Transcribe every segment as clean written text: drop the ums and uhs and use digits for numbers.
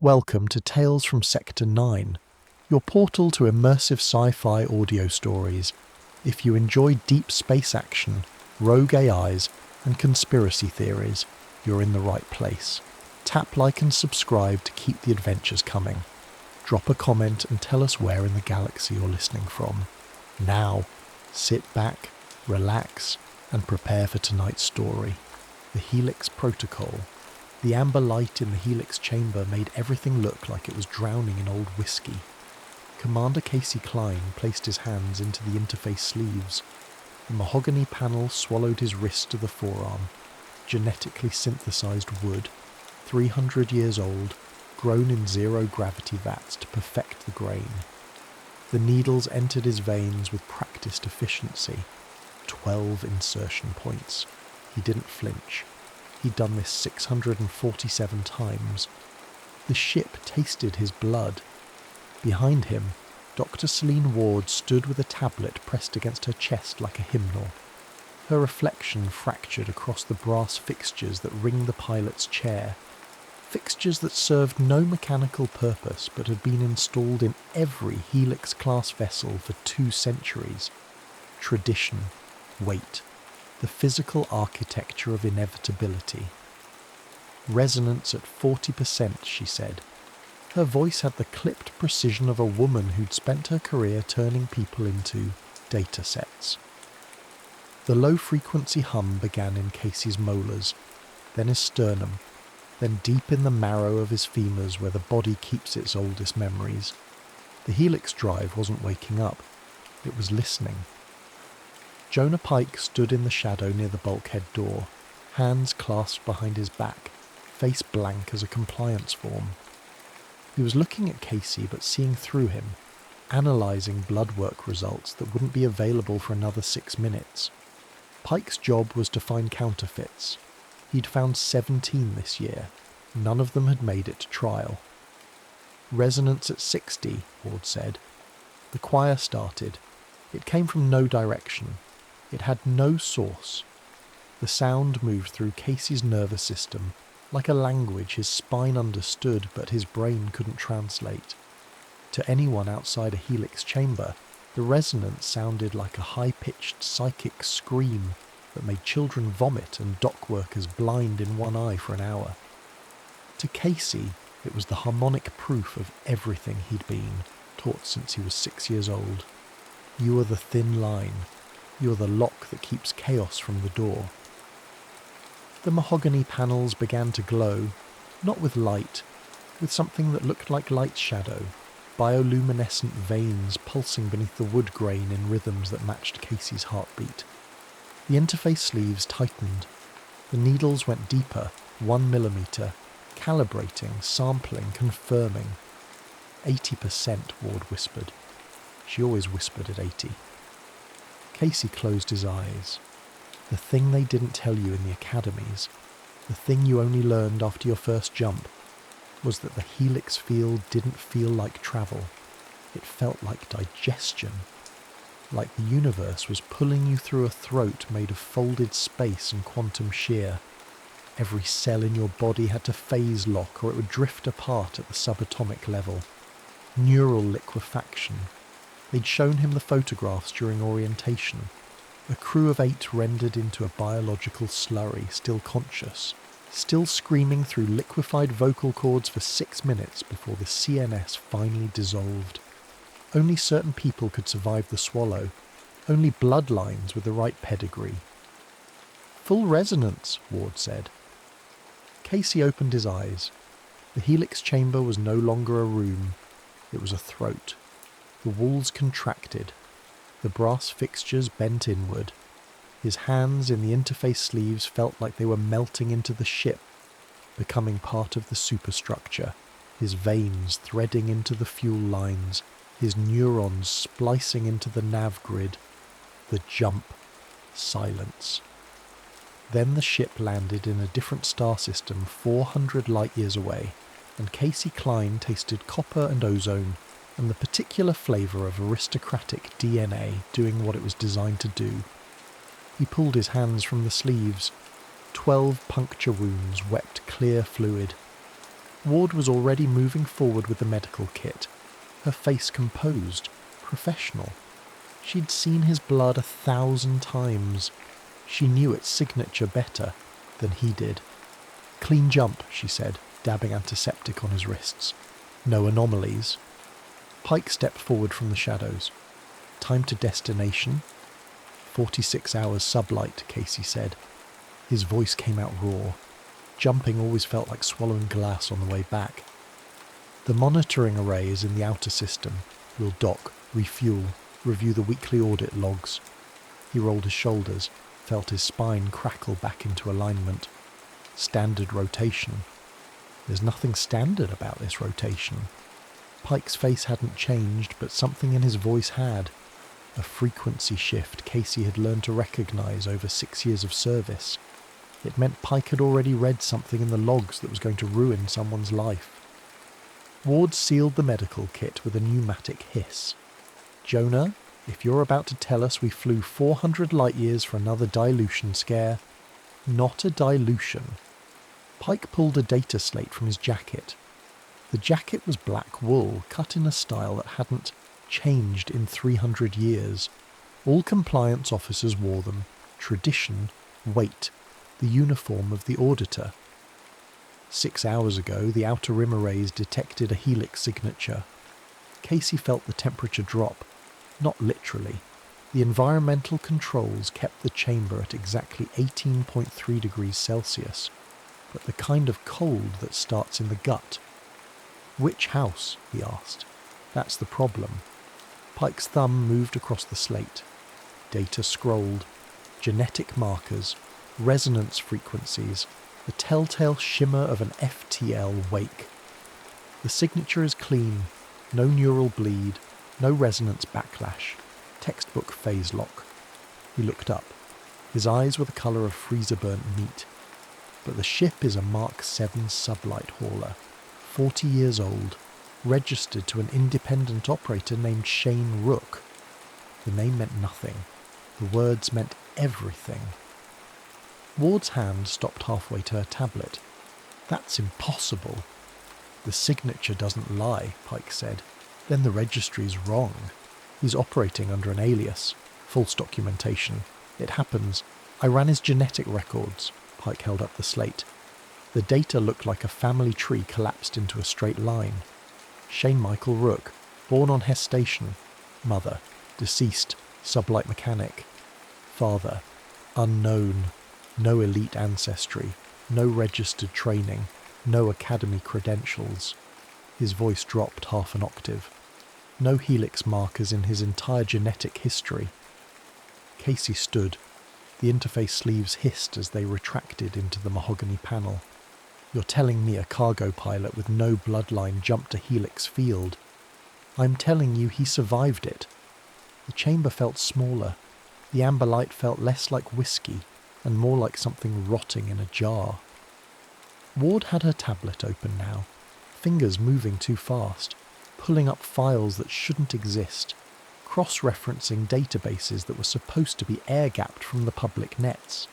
Welcome to Tales from Sector 9, your portal to immersive sci-fi audio stories. If you enjoy deep space action, rogue AIs, and conspiracy theories, you're in the right place. Tap like and subscribe to keep the adventures coming. Drop a comment and tell us where in the galaxy you're listening from. Now, sit back, relax, and prepare for tonight's story. The Helix Protocol. The amber light in the Helix chamber made everything look like it was drowning in old whiskey. Commander Casey Klein placed his hands into the interface sleeves. The mahogany panel swallowed his wrist to the forearm. Genetically synthesized wood, 300 years old, grown in zero-gravity vats to perfect the grain. The needles entered his veins with practiced efficiency. 12 insertion points. He didn't flinch. He'd done this 647 times. The ship tasted his blood. Behind him, Dr. Celine Ward stood with a tablet pressed against her chest like a hymnal. Her reflection fractured across the brass fixtures that ring the pilot's chair. Fixtures that served no mechanical purpose but had been installed in every Helix-class vessel for 2 centuries. Tradition, weight, the physical architecture of inevitability. Resonance at 40%, she said. Her voice had the clipped precision of a woman who'd spent her career turning people into data sets. The low-frequency hum began in Casey's molars, then his sternum, then deep in the marrow of his femurs where the body keeps its oldest memories. The Helix Drive wasn't waking up. It was listening. Jonah Pike stood in the shadow near the bulkhead door, hands clasped behind his back, face blank as a compliance form. He was looking at Casey but seeing through him, analysing blood work results that wouldn't be available for another 6 minutes. Pike's job was to find counterfeits. He'd found 17 this year. None of them had made it to trial. Resonance at 60, Ward said. The choir started. It came from no direction. It had no source. The sound moved through Casey's nervous system, like a language his spine understood but his brain couldn't translate. To anyone outside a Helix chamber, the resonance sounded like a high-pitched psychic scream that made children vomit and dock workers blind in one eye for an hour. To Casey, it was the harmonic proof of everything he'd been, taught since he was 6 years old. You are the thin line. You're the lock that keeps chaos from the door. The mahogany panels began to glow, not with light, with something that looked like light shadow, bioluminescent veins pulsing beneath the wood grain in rhythms that matched Casey's heartbeat. The interface sleeves tightened. The needles went deeper, 1 millimeter, calibrating, sampling, confirming. 80%, Ward whispered. She always whispered at 80. Casey closed his eyes. The thing they didn't tell you in the academies, the thing you only learned after your first jump, was that the Helix field didn't feel like travel. It felt like digestion. Like the universe was pulling you through a throat made of folded space and quantum shear. Every cell in your body had to phase lock or it would drift apart at the subatomic level. Neural liquefaction. They'd shown him the photographs during orientation. A crew of 8 rendered into a biological slurry, still conscious, still screaming through liquefied vocal cords for 6 minutes before the CNS finally dissolved. Only certain people could survive the swallow. Only bloodlines with the right pedigree. Full resonance, Ward said. Casey opened his eyes. The Helix chamber was no longer a room. It was a throat. The walls contracted. The brass fixtures bent inward. His hands in the interface sleeves felt like they were melting into the ship, becoming part of the superstructure, his veins threading into the fuel lines, his neurons splicing into the nav grid. The jump. Silence. Then the ship landed in a different star system 400 light-years away, and Casey Klein tasted copper and ozone, and the particular flavour of aristocratic DNA doing what it was designed to do. He pulled his hands from the sleeves. 12 puncture wounds wept clear fluid. Ward was already moving forward with the medical kit, her face composed, professional. She'd seen his blood 1,000 times. She knew its signature better than he did. "Clean jump," she said, dabbing antiseptic on his wrists. "No anomalies." Pike stepped forward from the shadows. "Time to destination?" 46 hours sublight, Casey said. His voice came out raw. Jumping always felt like swallowing glass on the way back. "The monitoring array is in the outer system. We'll dock, refuel, review the weekly audit logs." He rolled his shoulders, felt his spine crackle back into alignment. "Standard rotation." There's nothing standard about this rotation. Pike's face hadn't changed, but something in his voice had. A frequency shift Casey had learned to recognise over 6 years of service. It meant Pike had already read something in the logs that was going to ruin someone's life. Ward sealed the medical kit with a pneumatic hiss. "Jonah, if you're about to tell us we flew 400 light-years for another dilution scare..." "Not a dilution." Pike pulled a data slate from his jacket. The jacket was black wool, cut in a style that hadn't changed in 300 years. All compliance officers wore them. Tradition, weight, the uniform of the auditor. 6 hours ago, the outer rim arrays detected a helix signature. Casey felt the temperature drop. Not literally. The environmental controls kept the chamber at exactly 18.3 degrees Celsius, but the kind of cold that starts in the gut. "Which house?" he asked. "That's the problem." Pike's thumb moved across the slate. Data scrolled. Genetic markers, resonance frequencies, the telltale shimmer of an FTL wake. "The signature is clean. No neural bleed. No resonance backlash. Textbook phase lock." He looked up. His eyes were the colour of freezer-burnt meat. "But the ship is a Mark 7 sublight hauler, 40 years old, registered to an independent operator named Shane Rook." The name meant nothing. The words meant everything. Ward's hand stopped halfway to her tablet. "That's impossible." "The signature doesn't lie," Pike said. "Then the registry's wrong. He's operating under an alias. False documentation. It happens. I ran his genetic records." Pike held up the slate. The data looked like a family tree collapsed into a straight line. Shane Michael Rook, born on Hess Station. Mother, deceased, sublight mechanic. Father, unknown. No elite ancestry. No registered training. No academy credentials. His voice dropped half an octave. No helix markers in his entire genetic history. Casey stood. The interface sleeves hissed as they retracted into the mahogany panel. "You're telling me a cargo pilot with no bloodline jumped a helix field?" "I'm telling you he survived it." The chamber felt smaller. The amber light felt less like whiskey and more like something rotting in a jar. Ward had her tablet open now, fingers moving too fast, pulling up files that shouldn't exist, cross-referencing databases that were supposed to be air-gapped from the public nets.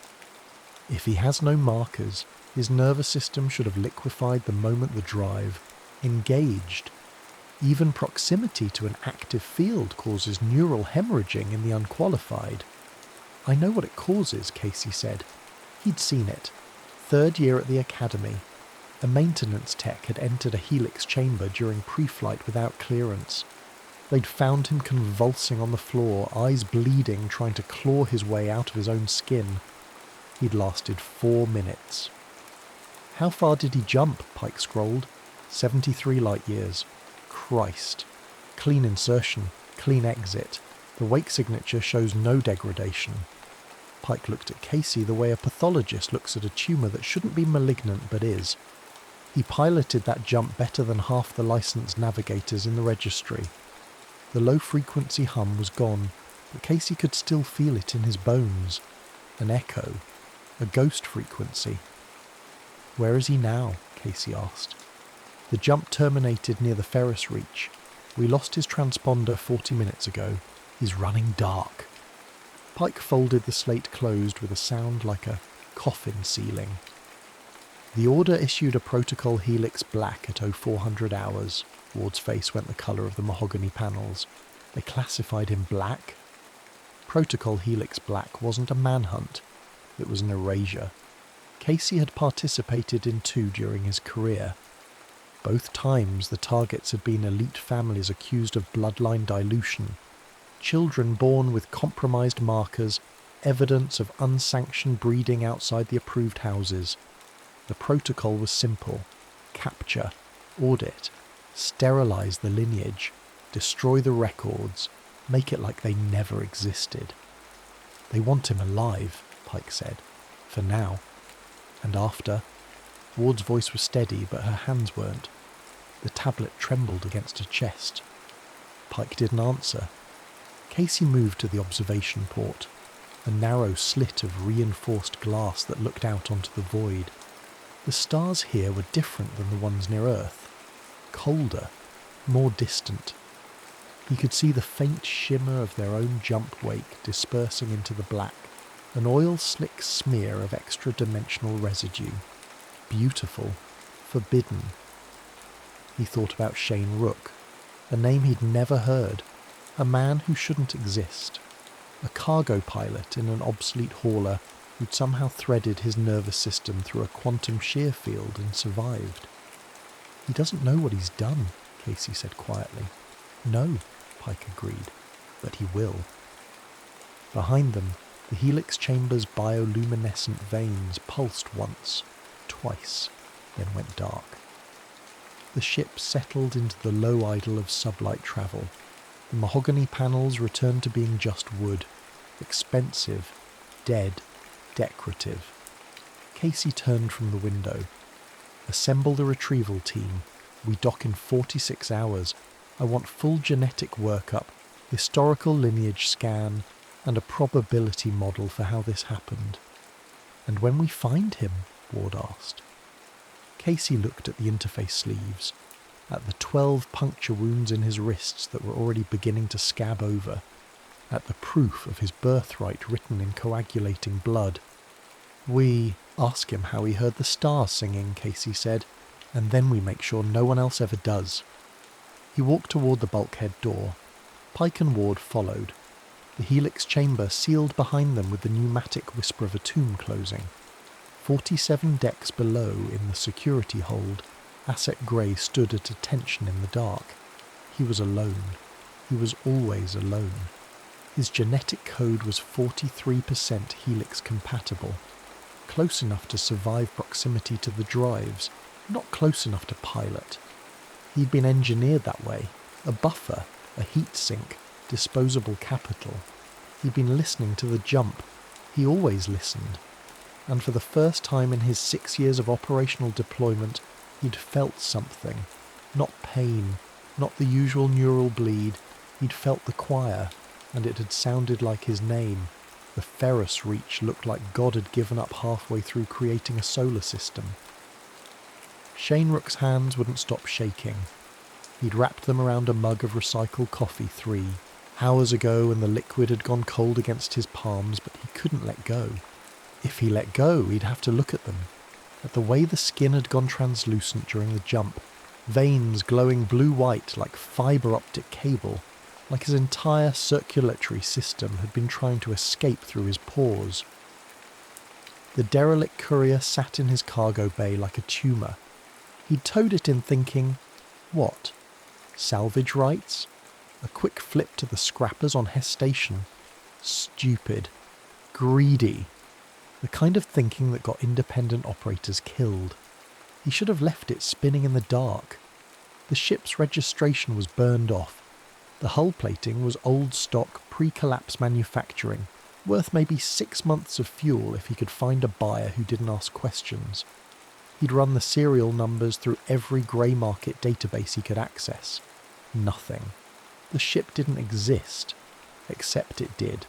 If he has no markers, his nervous system should have liquefied the moment the drive engaged. Even proximity to an active field causes neural hemorrhaging in the unqualified. "I know what it causes," Casey said. He'd seen it. 3rd year at the academy. A maintenance tech had entered a helix chamber during pre-flight without clearance. They'd found him convulsing on the floor, eyes bleeding, trying to claw his way out of his own skin. He'd lasted 4 minutes. "How far did he jump?" Pike scrolled. 73 light-years. Christ. Clean insertion, clean exit. The wake signature shows no degradation. Pike looked at Casey the way a pathologist looks at a tumour that shouldn't be malignant but is. He piloted that jump better than half the licensed navigators in the registry. The low-frequency hum was gone, but Casey could still feel it in his bones. An echo. A ghost frequency. "Where is he now?" Casey asked. "The jump terminated near the Ferris Reach. We lost his transponder 40 minutes ago. He's running dark." Pike folded the slate closed with a sound like a coffin sealing. The Order issued a protocol Helix Black at 0400 hours. Ward's face went the colour of the mahogany panels. They classified him black? Protocol Helix Black wasn't a manhunt. It was an erasure. Casey had participated in 2 during his career. Both times the targets had been elite families accused of bloodline dilution. Children born with compromised markers, evidence of unsanctioned breeding outside the approved houses. The protocol was simple. Capture, audit, sterilise the lineage, destroy the records, make it like they never existed. They want him alive, Pike said, for now. And after? Ward's voice was steady, but her hands weren't. The tablet trembled against her chest. Pike didn't answer. Casey moved to the observation port, a narrow slit of reinforced glass that looked out onto the void. The stars here were different than the ones near Earth. Colder, more distant. He could see the faint shimmer of their own jump wake dispersing into the black, an oil-slick smear of extra-dimensional residue. Beautiful, forbidden. He thought about Shane Rook, a name he'd never heard, a man who shouldn't exist, a cargo pilot in an obsolete hauler who'd somehow threaded his nervous system through a quantum shear field and survived. He doesn't know what he's done, Casey said quietly. No, Pike agreed, but he will. Behind them, the helix chamber's bioluminescent veins pulsed once, twice, then went dark. The ship settled into the low idle of sublight travel. The mahogany panels returned to being just wood, expensive, dead, decorative. Casey turned from the window. Assemble the retrieval team. We dock in 46 hours. I want full genetic workup, historical lineage scan, and a probability model for how this happened. And when we find him? Ward asked. Casey looked at the interface sleeves, at the 12 puncture wounds in his wrists that were already beginning to scab over, at the proof of his birthright written in coagulating blood. We ask him how he heard the stars singing, Casey said, and then we make sure no one else ever does. He walked toward the bulkhead door. Pike and Ward followed. The helix chamber sealed behind them with the pneumatic whisper of a tomb closing. 47 decks below in the security hold, Asset Grey stood at attention in the dark. He was alone. He was always alone. His genetic code was 43% helix compatible. Close enough to survive proximity to the drives, not close enough to pilot. He'd been engineered that way, a buffer, a heat sink, disposable capital. He'd been listening to the jump. He always listened. And for the first time in his 6 years of operational deployment, he'd felt something. Not pain, not the usual neural bleed. He'd felt the choir, and it had sounded like his name. The Ferris reach looked like God had given up halfway through creating a solar system. Shane Rook's hands wouldn't stop shaking. He'd wrapped them around a mug of recycled coffee 3 hours ago, and the liquid had gone cold against his palms, but he couldn't let go. If he let go, he'd have to look at them, at the way the skin had gone translucent during the jump, veins glowing blue-white like fibre-optic cable, like his entire circulatory system had been trying to escape through his pores. The derelict courier sat in his cargo bay like a tumour. He'd towed it in thinking, what? Salvage rights? A quick flip to the scrappers on Hess Station? Stupid. Greedy. The kind of thinking that got independent operators killed. He should have left it spinning in the dark. The ship's registration was burned off. The hull plating was old stock, pre-collapse manufacturing, worth maybe 6 months of fuel if he could find a buyer who didn't ask questions. He'd run the serial numbers through every grey market database he could access. Nothing. The ship didn't exist, except it did.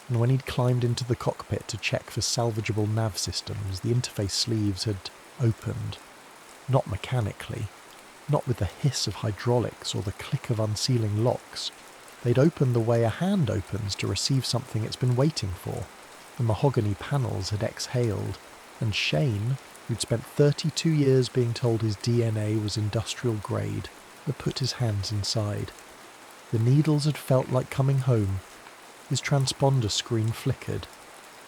And when he'd climbed into the cockpit to check for salvageable nav systems, the interface sleeves had opened. Not mechanically, not with the hiss of hydraulics or the click of unsealing locks. They'd opened the way a hand opens to receive something it's been waiting for. The mahogany panels had exhaled, and Shane, who'd spent 32 years being told his DNA was industrial grade, had put his hands inside. The needles had felt like coming home. His transponder screen flickered.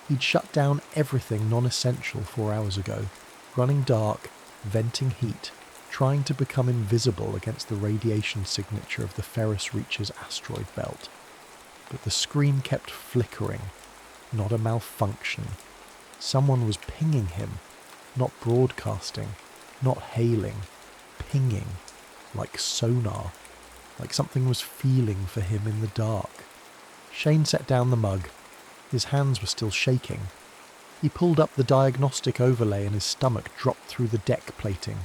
He'd shut down everything non-essential 4 hours ago, running dark, venting heat, trying to become invisible against the radiation signature of the Ferris Reach's asteroid belt. But the screen kept flickering, not a malfunction. Someone was pinging him, not broadcasting, not hailing, pinging, like sonar, like something was feeling for him in the dark. Shane set down the mug. His hands were still shaking. He pulled up the diagnostic overlay and his stomach dropped through the deck plating.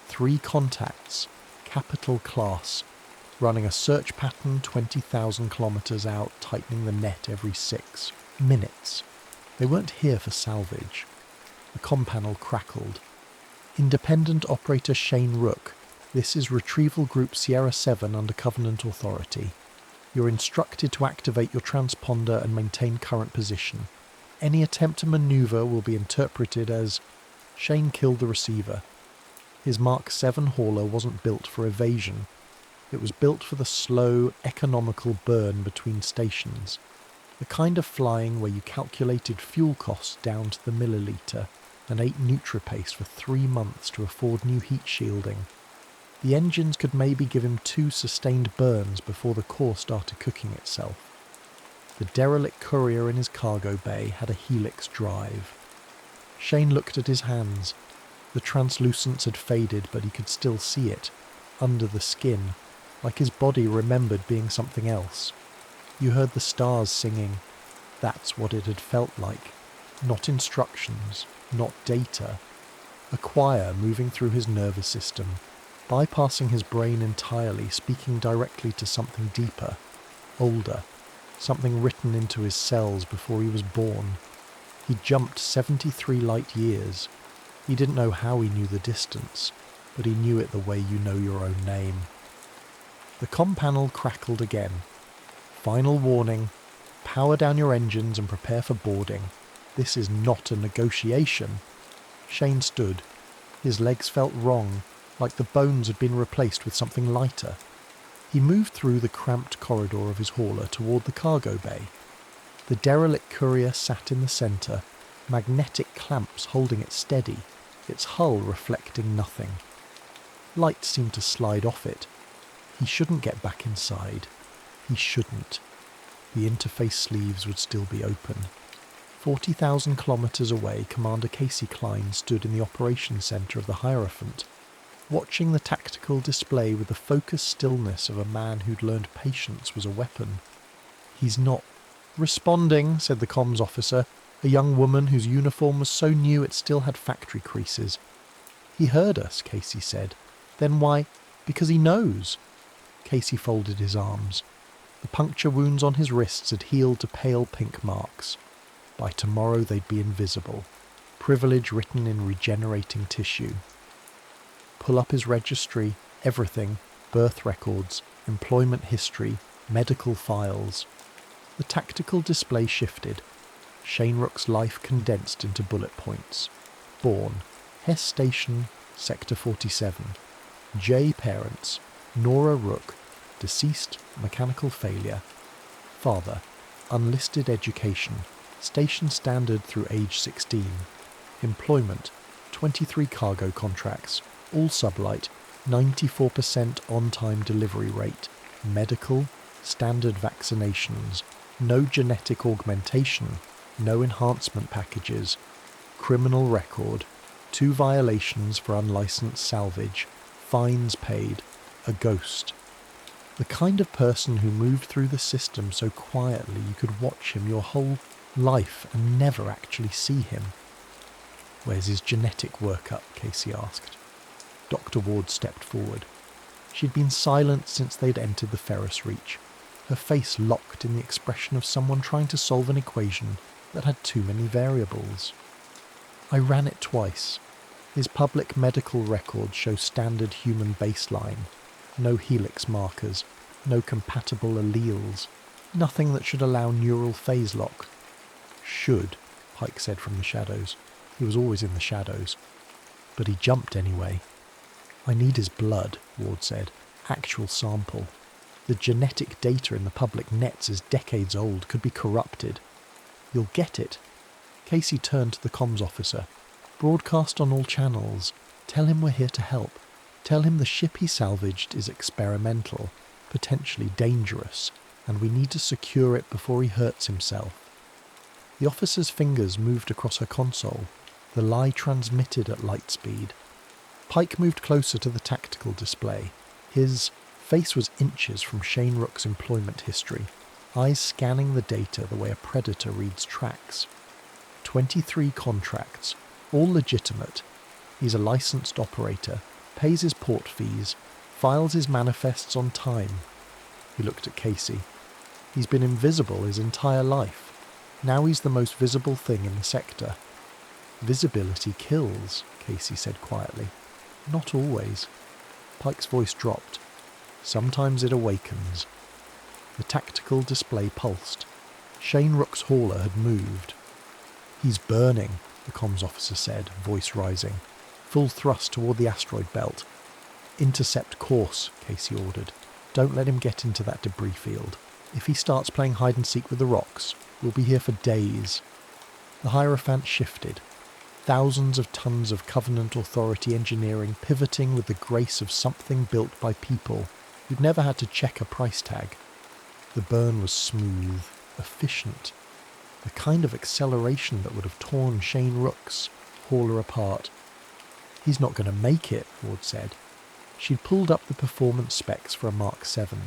3 contacts, capital class, running a search pattern 20,000 kilometres out, tightening the net every 6 minutes. They weren't here for salvage. The comm panel crackled. Independent Operator Shane Rook, this is Retrieval Group Sierra 7 under Covenant authority. You're instructed to activate your transponder and maintain current position. Any attempt to manoeuvre will be interpreted as... Shane killed the receiver. His Mark 7 hauler wasn't built for evasion. It was built for the slow, economical burn between stations. The kind of flying where you calculated fuel costs down to the milliliter and ate NutriPaste for 3 months to afford new heat shielding. The engines could maybe give him 2 sustained burns before the core started cooking itself. The derelict courier in his cargo bay had a Helix Drive. Shane looked at his hands. The translucence had faded, but he could still see it, under the skin, like his body remembered being something else. You heard the stars singing. That's what it had felt like. Not instructions, not data. A choir moving through his nervous system, bypassing his brain entirely, speaking directly to something deeper, older, something written into his cells before he was born. He jumped 73 light years. He didn't know how he knew the distance, but he knew it the way you know your own name. The comm panel crackled again. Final warning. Power down your engines and prepare for boarding. This is not a negotiation. Shane stood. His legs felt wrong, like the bones had been replaced with something lighter. He moved through the cramped corridor of his hauler toward the cargo bay. The derelict courier sat in the centre, magnetic clamps holding it steady, its hull reflecting nothing. Light seemed to slide off it. He shouldn't get back inside. He shouldn't. The interface sleeves would still be open. 40,000 kilometres away, Commander Casey Klein stood in the operations centre of the Hierophant, watching the tactical display with the focused stillness of a man who'd learned patience was a weapon. He's not responding, said the comms officer, a young woman whose uniform was so new it still had factory creases. He heard us, Casey said. Then why? Because he knows. Casey folded his arms. The puncture wounds on his wrists had healed to pale pink marks. By tomorrow they'd be invisible. Privilege written in regenerating tissue. Pull up his registry, everything, birth records, employment history, medical files. The tactical display shifted. Shane Rook's life condensed into bullet points. Born, Hess Station, Sector 47. J parents, Nora Rook, deceased, mechanical failure. Father, unlisted education, station standard through age 16. Employment, 23 cargo contracts, all sublight, 94% on-time delivery rate. Medical, standard vaccinations, no genetic augmentation, no enhancement packages. Criminal record, 2 violations for unlicensed salvage, fines paid, a ghost. The kind of person who moved through the system so quietly you could watch him your whole life and never actually see him. Where's his genetic workup? Casey asked. Dr. Ward stepped forward. She'd been silent since they'd entered the Ferris Reach, her face locked in the expression of someone trying to solve an equation that had too many variables. I ran it twice. His public medical records show standard human baseline. No helix markers, no compatible alleles, nothing that should allow neural phase lock. Should, Pike said from the shadows. He was always in the shadows. but he jumped anyway. I need his blood, Ward said. Actual sample. The genetic data in the public nets is decades old, could be corrupted. You'll get it. Casey turned to the comms officer. Broadcast on all channels. Tell him we're here to help. Tell him the ship he salvaged is experimental, potentially dangerous, and we need to secure it before he hurts himself. The officer's fingers moved across her console. The lie transmitted at light speed. Pike moved closer to the tactical display. His face was inches from Shane Rook's employment history, eyes scanning the data the way a predator reads tracks. 23 contracts, all legitimate. He's a licensed operator, pays his port fees, files his manifests on time. He looked at Casey. He's been invisible his entire life. Now he's the most visible thing in the sector. Visibility kills, Casey said quietly. Not always. Pike's voice dropped. Sometimes it awakens. The tactical display pulsed. Shane Rook's hauler had moved. He's burning, the comms officer said, voice rising. Full thrust toward the asteroid belt. Intercept course, Casey ordered. Don't let him get into that debris field. If he starts playing hide-and-seek with the rocks, we'll be here for days. The Hierophant shifted. Thousands of tons of Covenant Authority engineering pivoting with the grace of something built by people who'd never had to check a price tag. The burn was smooth, efficient. The kind of acceleration that would have torn Shane Rook's hauler apart. He's not going to make it, Ward said. She'd pulled up the performance specs for a Mark 7.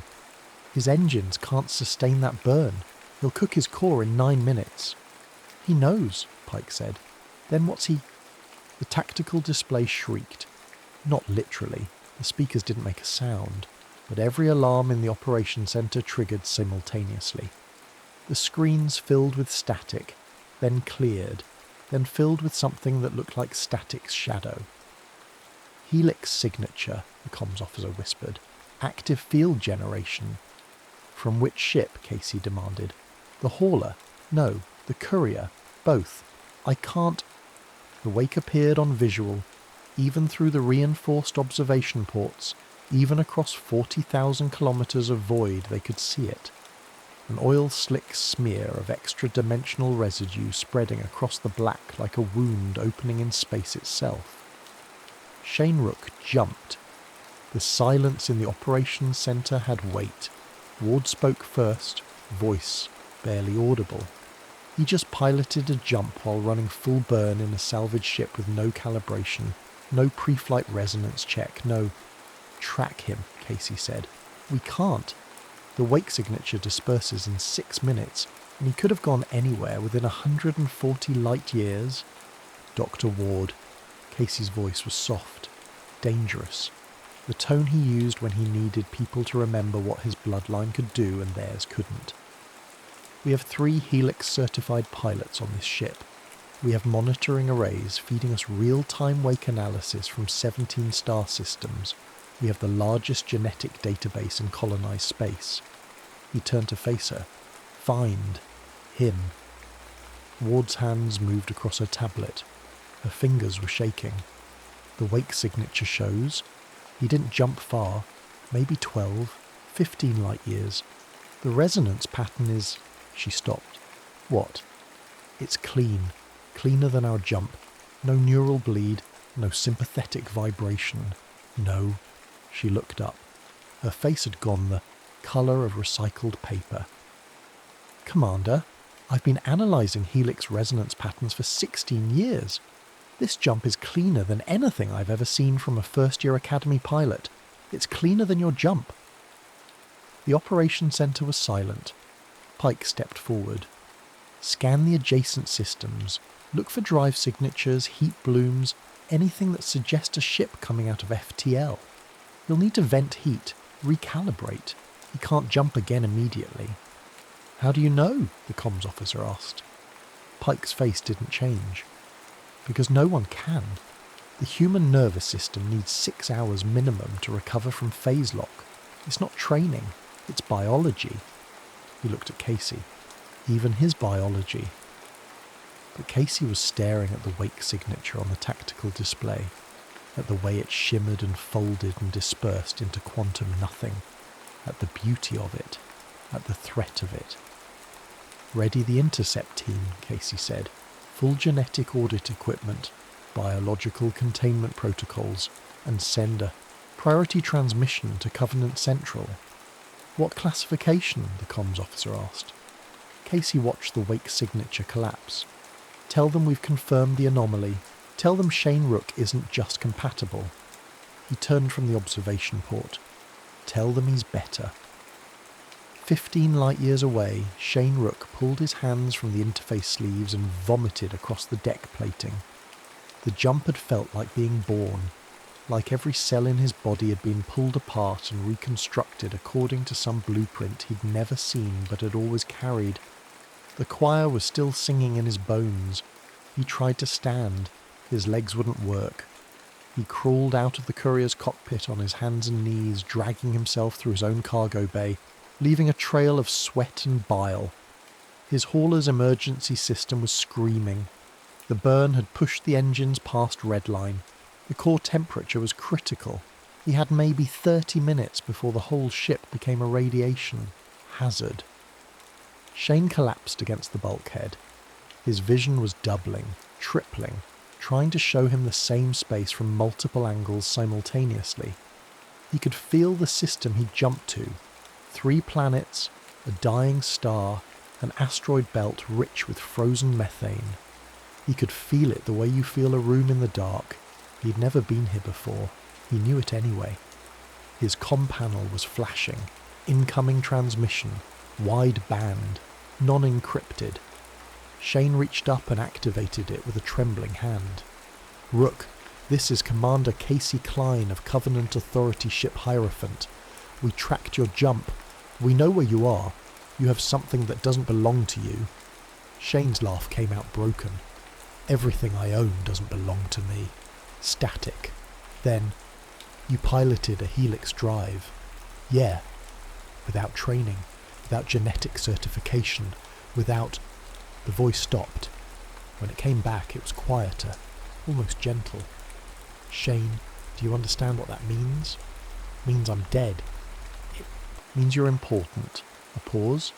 His engines can't sustain that burn. He'll cook his core in 9 minutes. He knows, Pike said. Then what's he... The tactical display shrieked. Not literally. The speakers didn't make a sound, but every alarm in the operation centre triggered simultaneously. The screens filled with static, then cleared, then filled with something that looked like static's shadow. Helix signature, the comms officer whispered. Active field generation. From which ship? Casey demanded. The hauler? No, the courier. Both. I can't... The wake appeared on visual, even through the reinforced observation ports, even across 40,000 kilometres of void they could see it. An oil-slick smear of extra-dimensional residue spreading across the black like a wound opening in space itself. Shane Rook jumped. The silence in the operations centre had weight. Ward spoke first, voice barely audible. He just piloted a jump while running full burn in a salvage ship with no calibration, no pre-flight resonance check, no... Track him, Casey said. We can't. The wake signature disperses in 6 minutes, and he could have gone anywhere within 140 light years. Dr. Ward. Casey's voice was soft, dangerous. The tone he used when he needed people to remember what his bloodline could do and theirs couldn't. We have 3 Helix-certified pilots on this ship. We have monitoring arrays feeding us real-time wake analysis from 17 star systems. We have the largest genetic database in colonized space. He turned to face her. Find him. Ward's hands moved across her tablet. Her fingers were shaking. The wake signature shows. He didn't jump far, maybe 12, 15 light years. The resonance pattern is... She stopped. What? It's clean. Cleaner than our jump. No neural bleed. No sympathetic vibration. No. She looked up. Her face had gone the colour of recycled paper. Commander, I've been analysing Helix resonance patterns for 16 years. This jump is cleaner than anything I've ever seen from a first-year Academy pilot. It's cleaner than your jump. The operation centre was silent. Pike stepped forward. Scan the adjacent systems. Look for drive signatures, heat blooms, anything that suggests a ship coming out of FTL. You'll need to vent heat, recalibrate. He can't jump again immediately. How do you know? The comms officer asked. Pike's face didn't change. Because no one can. The human nervous system needs 6 hours minimum to recover from phase lock. It's not training, it's biology. He looked at Casey. Even his biology. But Casey was staring at the wake signature on the tactical display. at the way it shimmered and folded and dispersed into quantum nothing, at the beauty of it, at the threat of it. "Ready the intercept team," Casey said. "Full genetic audit equipment, biological containment protocols, and sender. Priority transmission to Covenant Central." "What classification?" the comms officer asked. Casey watched the wake signature collapse. "Tell them we've confirmed the anomaly. Tell them Shane Rook isn't just compatible." He turned from the observation port. "Tell them he's better." 15 light-years away, Shane Rook pulled his hands from the interface sleeves and vomited across the deck plating. The jump had felt like being born, like every cell in his body had been pulled apart and reconstructed according to some blueprint he'd never seen but had always carried. The choir was still singing in his bones. He tried to stand. His legs wouldn't work. He crawled out of the courier's cockpit on his hands and knees, dragging himself through his own cargo bay, leaving a trail of sweat and bile. His hauler's emergency system was screaming. The burn had pushed the engines past redline. The core temperature was critical. He had maybe 30 minutes before the whole ship became a radiation hazard. Shane collapsed against the bulkhead. His vision was doubling, tripling, trying to show him the same space from multiple angles simultaneously. He could feel the system he'd jumped to. 3 planets, a dying star, an asteroid belt rich with frozen methane. He could feel it the way you feel a room in the dark. He'd never been here before. He knew it anyway. His comm panel was flashing. Incoming transmission. Wide band. Non-encrypted. Shane reached up and activated it with a trembling hand. "Rook, this is Commander Casey Klein of Covenant Authority ship Hierophant. We tracked your jump. We know where you are. You have something that doesn't belong to you." Shane's laugh came out broken. "Everything I own doesn't belong to me." Static. Then, "You piloted a Helix Drive." "Yeah." "Without training, without genetic certification, without..." The voice stopped. When it came back, it was quieter, almost gentle. "Shane, do you understand what that means?" "It means I'm dead." "It means you're important." A pause.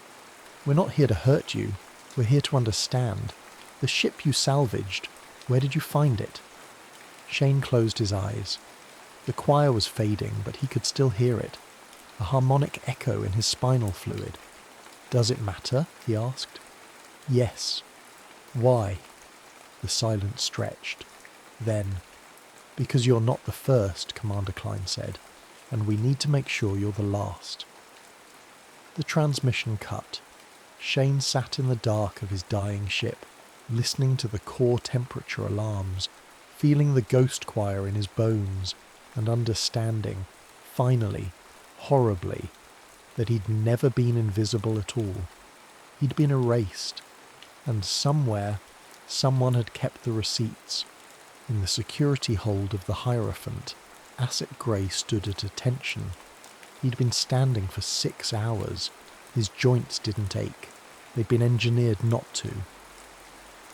"We're not here to hurt you. We're here to understand. The ship you salvaged, where did you find it?" Shane closed his eyes. The choir was fading, but he could still hear it, a harmonic echo in his spinal fluid. "Does it matter?" he asked. "Yes." "Why?" The silence stretched. Then, "Because you're not the first," Commander Klein said, "and we need to make sure you're the last." The transmission cut. Shane sat in the dark of his dying ship, listening to the core temperature alarms, feeling the ghost choir in his bones, and understanding, finally, horribly, that he'd never been invisible at all. He'd been erased, and somewhere, someone had kept the receipts. In the security hold of the Hierophant, Asset Grey stood at attention. He'd been standing for 6 hours. His joints didn't ache. They'd been engineered not to.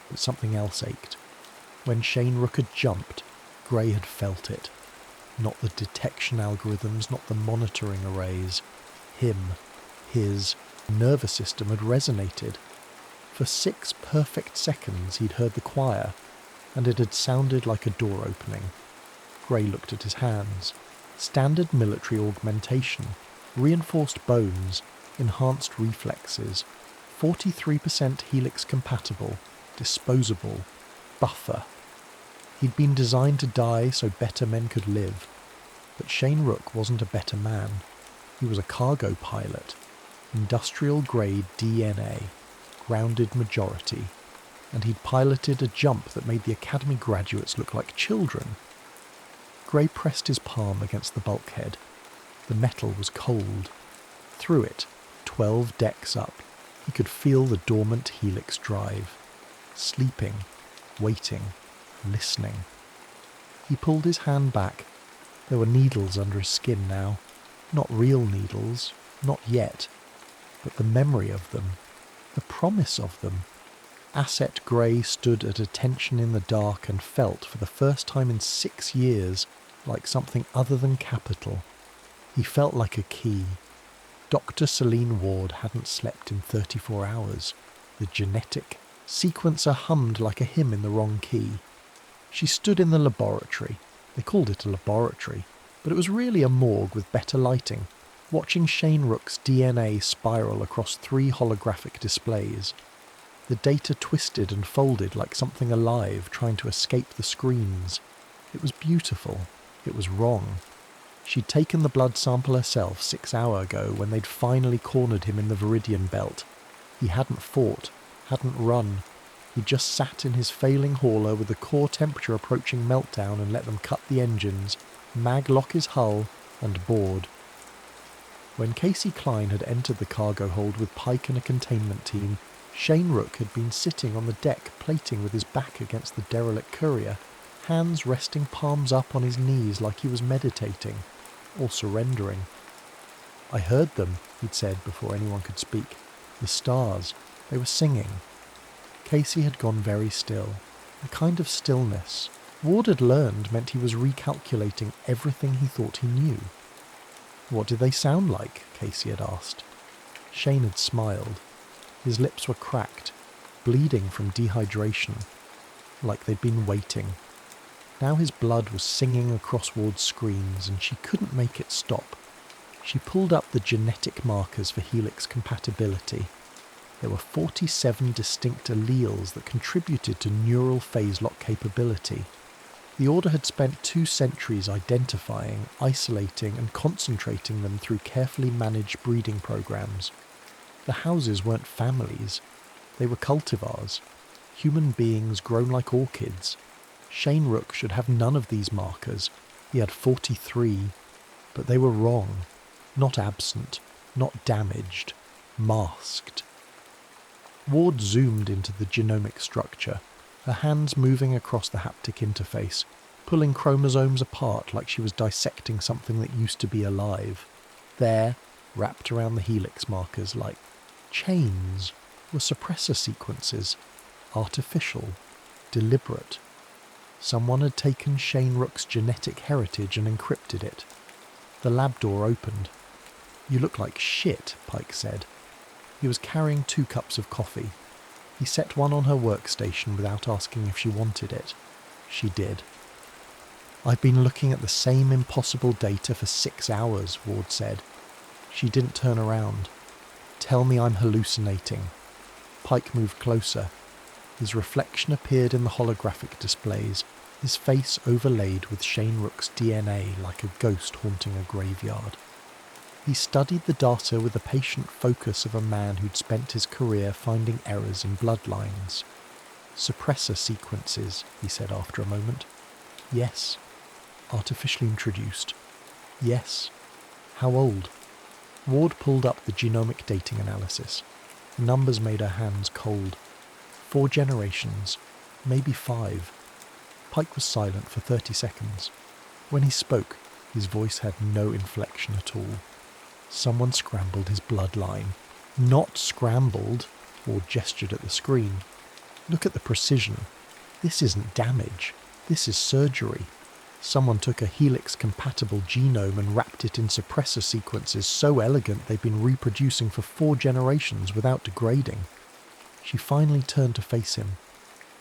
But something else ached. When Shane Rook had jumped, Grey had felt it. Not the detection algorithms, not the monitoring arrays. Him, his nervous system had resonated. For 6 perfect seconds he'd heard the choir, and it had sounded like a door opening. Grey looked at his hands. Standard military augmentation, reinforced bones, enhanced reflexes, 43% Helix compatible, disposable, buffer. He'd been designed to die so better men could live. But Shane Rook wasn't a better man. He was a cargo pilot. Industrial-grade DNA, grounded majority. And he'd piloted a jump that made the Academy graduates look like children. Grey pressed his palm against the bulkhead. The metal was cold. Through it, 12 decks up, he could feel the dormant Helix Drive. Sleeping, waiting, listening. He pulled his hand back. There were needles under his skin now. Not real needles, not yet. But the memory of them, the promise of them. Asset Grey stood at attention in the dark and felt, for the first time in 6 years, like something other than capital. He felt like a key. Dr. Celine Ward hadn't slept in 34 hours. The genetic sequencer hummed like a hymn in the wrong key. She stood in the laboratory. They called it a laboratory, but it was really a morgue with better lighting, watching Shane Rook's DNA spiral across 3 holographic displays. The data twisted and folded like something alive trying to escape the screens. It was beautiful. It was wrong. She'd taken the blood sample herself 6 hours ago when they'd finally cornered him in the Viridian Belt. He hadn't fought, hadn't run. He just sat in his failing hauler with the core temperature approaching meltdown and let them cut the engines, mag-lock his hull, and board. When Casey Klein had entered the cargo hold with Pike and a containment team, Shane Rook had been sitting on the deck plating with his back against the derelict courier, hands resting palms up on his knees like he was meditating, or surrendering. "I heard them," he'd said before anyone could speak. "The stars. They were singing." Casey had gone very still. A kind of stillness Ward had learned meant he was recalculating everything he thought he knew. "What did they sound like?" Casey had asked. Shane had smiled. His lips were cracked, bleeding from dehydration, like they'd been waiting. Now his blood was singing across Ward's screens, and she couldn't make it stop. She pulled up the genetic markers for Helix compatibility. There were 47 distinct alleles that contributed to neural phase lock capability. The Order had spent 2 centuries identifying, isolating, and concentrating them through carefully managed breeding programs. The houses weren't families. They were cultivars. Human beings grown like orchids. Shane Rook should have none of these markers. He had 43. But they were wrong. Not absent. Not damaged. Masked. Ward zoomed into the genomic structure, her hands moving across the haptic interface, pulling chromosomes apart like she was dissecting something that used to be alive. There, wrapped around the helix markers like chains, were suppressor sequences, artificial, deliberate. Someone had taken Shane Rook's genetic heritage and encrypted it. The lab door opened. "You look like shit," Pike said. He was carrying 2 cups of coffee. He set one on her workstation without asking if she wanted it. She did. "I've been looking at the same impossible data for 6 hours, Ward said. She didn't turn around. "Tell me I'm hallucinating." Pike moved closer. His reflection appeared in the holographic displays, his face overlaid with Shane Rook's DNA like a ghost haunting a graveyard. He studied the data with the patient focus of a man who'd spent his career finding errors in bloodlines. "Suppressor sequences," he said after a moment. "Yes." "Artificially introduced." "Yes." "How old?" Ward pulled up the genomic dating analysis. Numbers made her hands cold. 4 generations, maybe 5. Pike was silent for 30 seconds. When he spoke, his voice had no inflection at all. Someone scrambled his bloodline. "Not scrambled," Ward gestured at the screen. "Look at the precision. This isn't damage. This is surgery. Someone took a helix-compatible genome and wrapped it in suppressor sequences so elegant they've been reproducing for 4 generations without degrading." She finally turned to face him.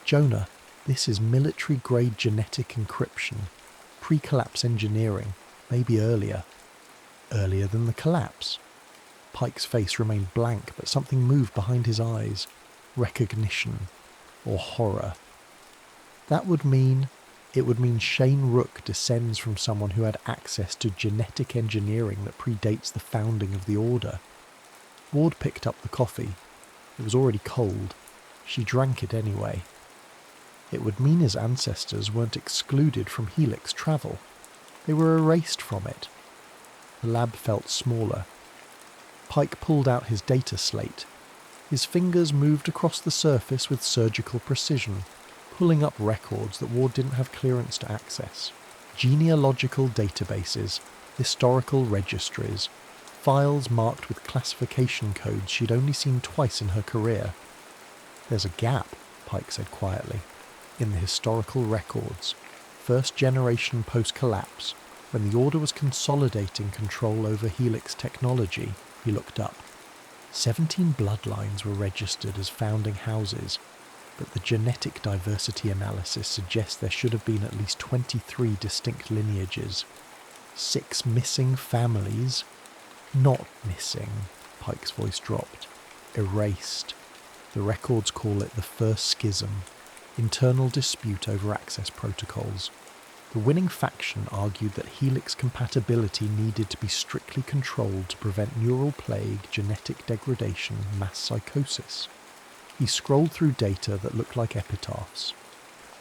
"Jonah, this is military-grade genetic encryption. Pre-collapse engineering, maybe earlier." "Earlier than the collapse?" Pike's face remained blank, but something moved behind his eyes. Recognition. Or horror. It would mean Shane Rook descends from someone who had access to genetic engineering that predates the founding of the Order. Ward picked up the coffee. It was already cold. She drank it anyway. It would mean his ancestors weren't excluded from Helix travel. They were erased from it. The lab felt smaller. Pike pulled out his data slate. His fingers moved across the surface with surgical precision, pulling up records that Ward didn't have clearance to access. Genealogical databases, historical registries, files marked with classification codes she'd only seen twice in her career. There's a gap, Pike said quietly, in the historical records, first generation post-collapse, when the Order was consolidating control over Helix technology. He looked up. 17 bloodlines were registered as founding houses, but the genetic diversity analysis suggests there should have been at least 23 distinct lineages. 6 missing families. Not missing, Pike's voice dropped. Erased. The records call it the First Schism, internal dispute over access protocols. The winning faction argued that Helix compatibility needed to be strictly controlled to prevent neural plague, genetic degradation, mass psychosis. He scrolled through data that looked like epitaphs.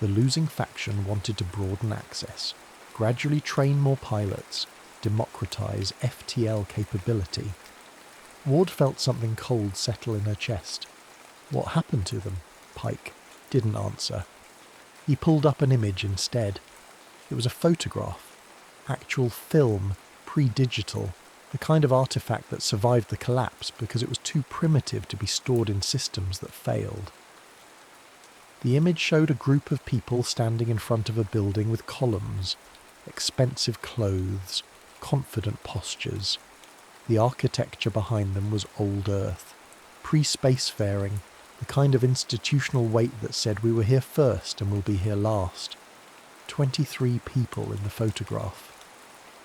The losing faction wanted to broaden access, gradually train more pilots, democratize FTL capability. Ward felt something cold settle in her chest. What happened to them? Pike didn't answer. He pulled up an image instead. It was a photograph. Actual film, pre-digital, the kind of artifact that survived the collapse because it was too primitive to be stored in systems that failed. The image showed a group of people standing in front of a building with columns, expensive clothes, confident postures. The architecture behind them was old Earth, pre-spacefaring, the kind of institutional weight that said we were here first and we'll be here last. 23 people in the photograph.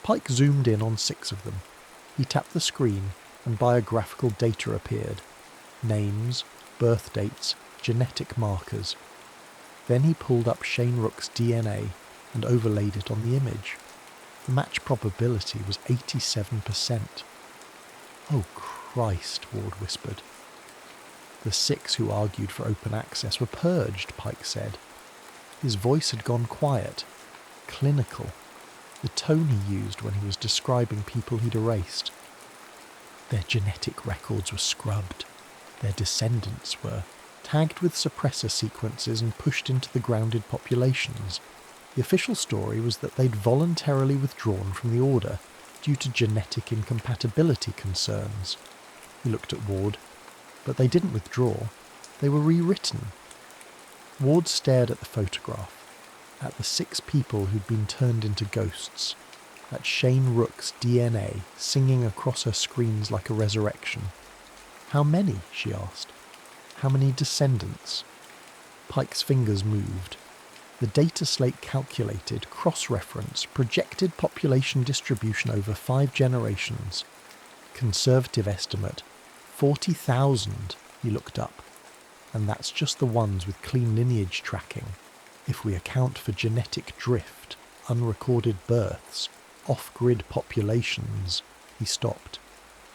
Pike zoomed in on 6 of them. He tapped the screen and biographical data appeared. Names, birth dates, genetic markers. Then he pulled up Shane Rook's DNA and overlaid it on the image. The match probability was 87%. Oh Christ, Ward whispered. The 6 who argued for open access were purged, Pike said. His voice had gone quiet, clinical, the tone he used when he was describing people he'd erased. Their genetic records were scrubbed. Their descendants were tagged with suppressor sequences and pushed into the grounded populations. The official story was that they'd voluntarily withdrawn from the Order due to genetic incompatibility concerns. He looked at Ward. But they didn't withdraw. They were rewritten. Ward stared at the photograph, at the 6 people who'd been turned into ghosts, at Shane Rook's DNA singing across her screens like a resurrection. How many? She asked. How many descendants? Pike's fingers moved. The data slate calculated, cross-referenced, projected population distribution over 5 generations. Conservative estimate, 40,000, he looked up. And that's just the ones with clean lineage tracking. If we account for genetic drift, unrecorded births, off-grid populations, he stopped.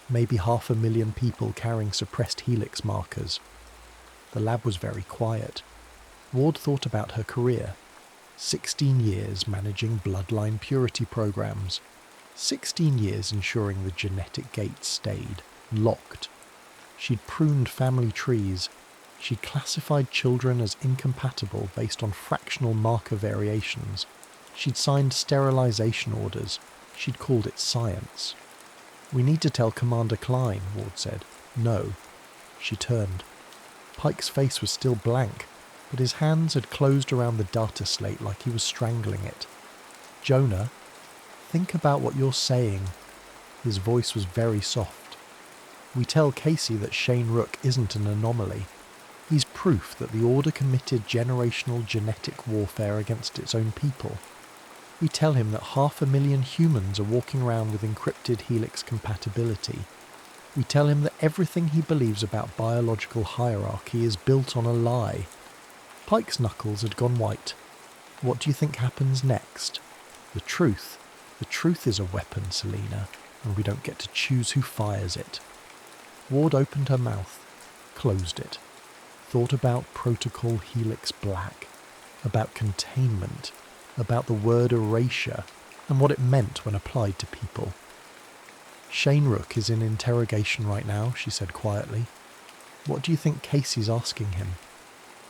Maybe 500,000 people carrying suppressed helix markers. The lab was very quiet. Ward thought about her career. 16 years managing bloodline purity programs. 16 years ensuring the genetic gates stayed, locked. She'd pruned family trees. She'd classified children as incompatible based on fractional marker variations. She'd signed sterilization orders. She'd called it science. We need to tell Commander Klein, Ward said. No. She turned. Pike's face was still blank, but his hands had closed around the data slate like he was strangling it. Jonah, think about what you're saying. His voice was very soft. We tell Casey that Shane Rook isn't an anomaly. He's proof that the Order committed generational genetic warfare against its own people. We tell him that 500,000 humans are walking around with encrypted Helix compatibility. We tell him that everything he believes about biological hierarchy is built on a lie. Pike's knuckles had gone white. What do you think happens next? The truth. The truth is a weapon, Selena, and we don't get to choose who fires it. Ward opened her mouth, closed it, thought about Protocol Helix Black, about containment, about the word erasure, and what it meant when applied to people. Shane Rook is in interrogation right now, she said quietly. What do you think Casey's asking him?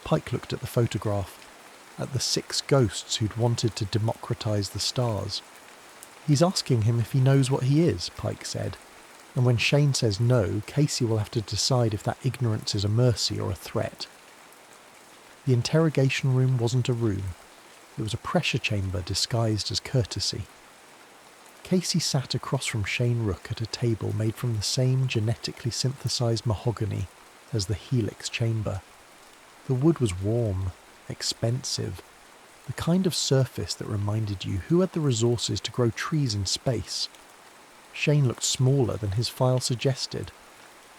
Pike looked at the photograph, at the 6 ghosts who'd wanted to democratize the stars. He's asking him if he knows what he is, Pike said. And when Shane says no, Casey will have to decide if that ignorance is a mercy or a threat. The interrogation room wasn't a room. It was a pressure chamber disguised as courtesy. Casey sat across from Shane Rook at a table made from the same genetically synthesized mahogany as the Helix chamber. The wood was warm, expensive, the kind of surface that reminded you who had the resources to grow trees in space. Shane looked smaller than his file suggested.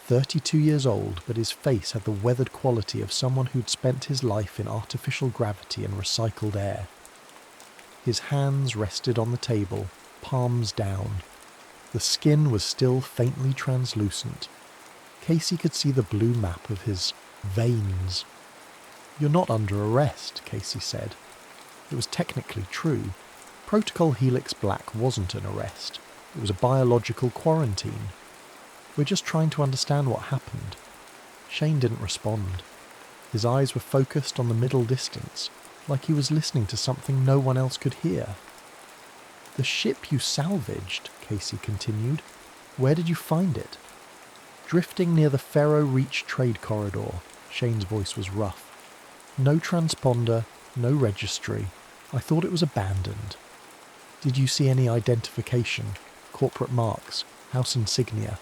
32 years old, but his face had the weathered quality of someone who'd spent his life in artificial gravity and recycled air. His hands rested on the table, palms down. The skin was still faintly translucent. Casey could see the blue map of his veins. "You're not under arrest," Casey said. It was technically true. Protocol Helix Black wasn't an arrest. It was a biological quarantine. "We're just trying to understand what happened." Shane didn't respond. His eyes were focused on the middle distance, like he was listening to something no one else could hear. "The ship you salvaged," Casey continued. "Where did you find it?" "Drifting near the Ferro Reach trade corridor." Shane's voice was rough. "No transponder, no registry. I thought it was abandoned." "Did you see any identification? Corporate marks? House insignia?"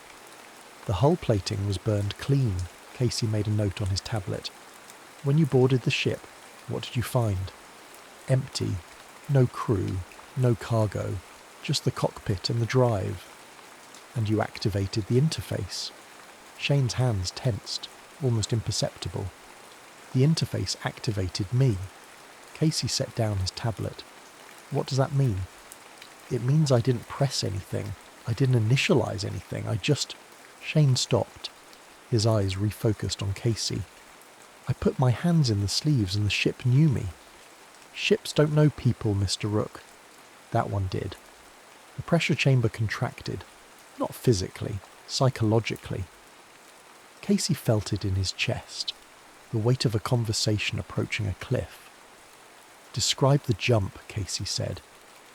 "The hull plating was burned clean," Casey made a note on his tablet. "When you boarded the ship, what did you find?" "Empty. No crew, no cargo. Just the cockpit and the drive." "And you activated the interface?" Shane's hands tensed, almost imperceptible. "The interface activated me." Casey set down his tablet. "What does that mean?" "It means I didn't press anything. I didn't initialize anything. I just..." Shane stopped. His eyes refocused on Casey. "I put my hands in the sleeves and the ship knew me." "Ships don't know people, Mr. Rook." That one did. The pressure chamber contracted. Not physically, psychologically. Casey felt it in his chest, the weight of a conversation approaching a cliff. "Describe the jump," Casey said.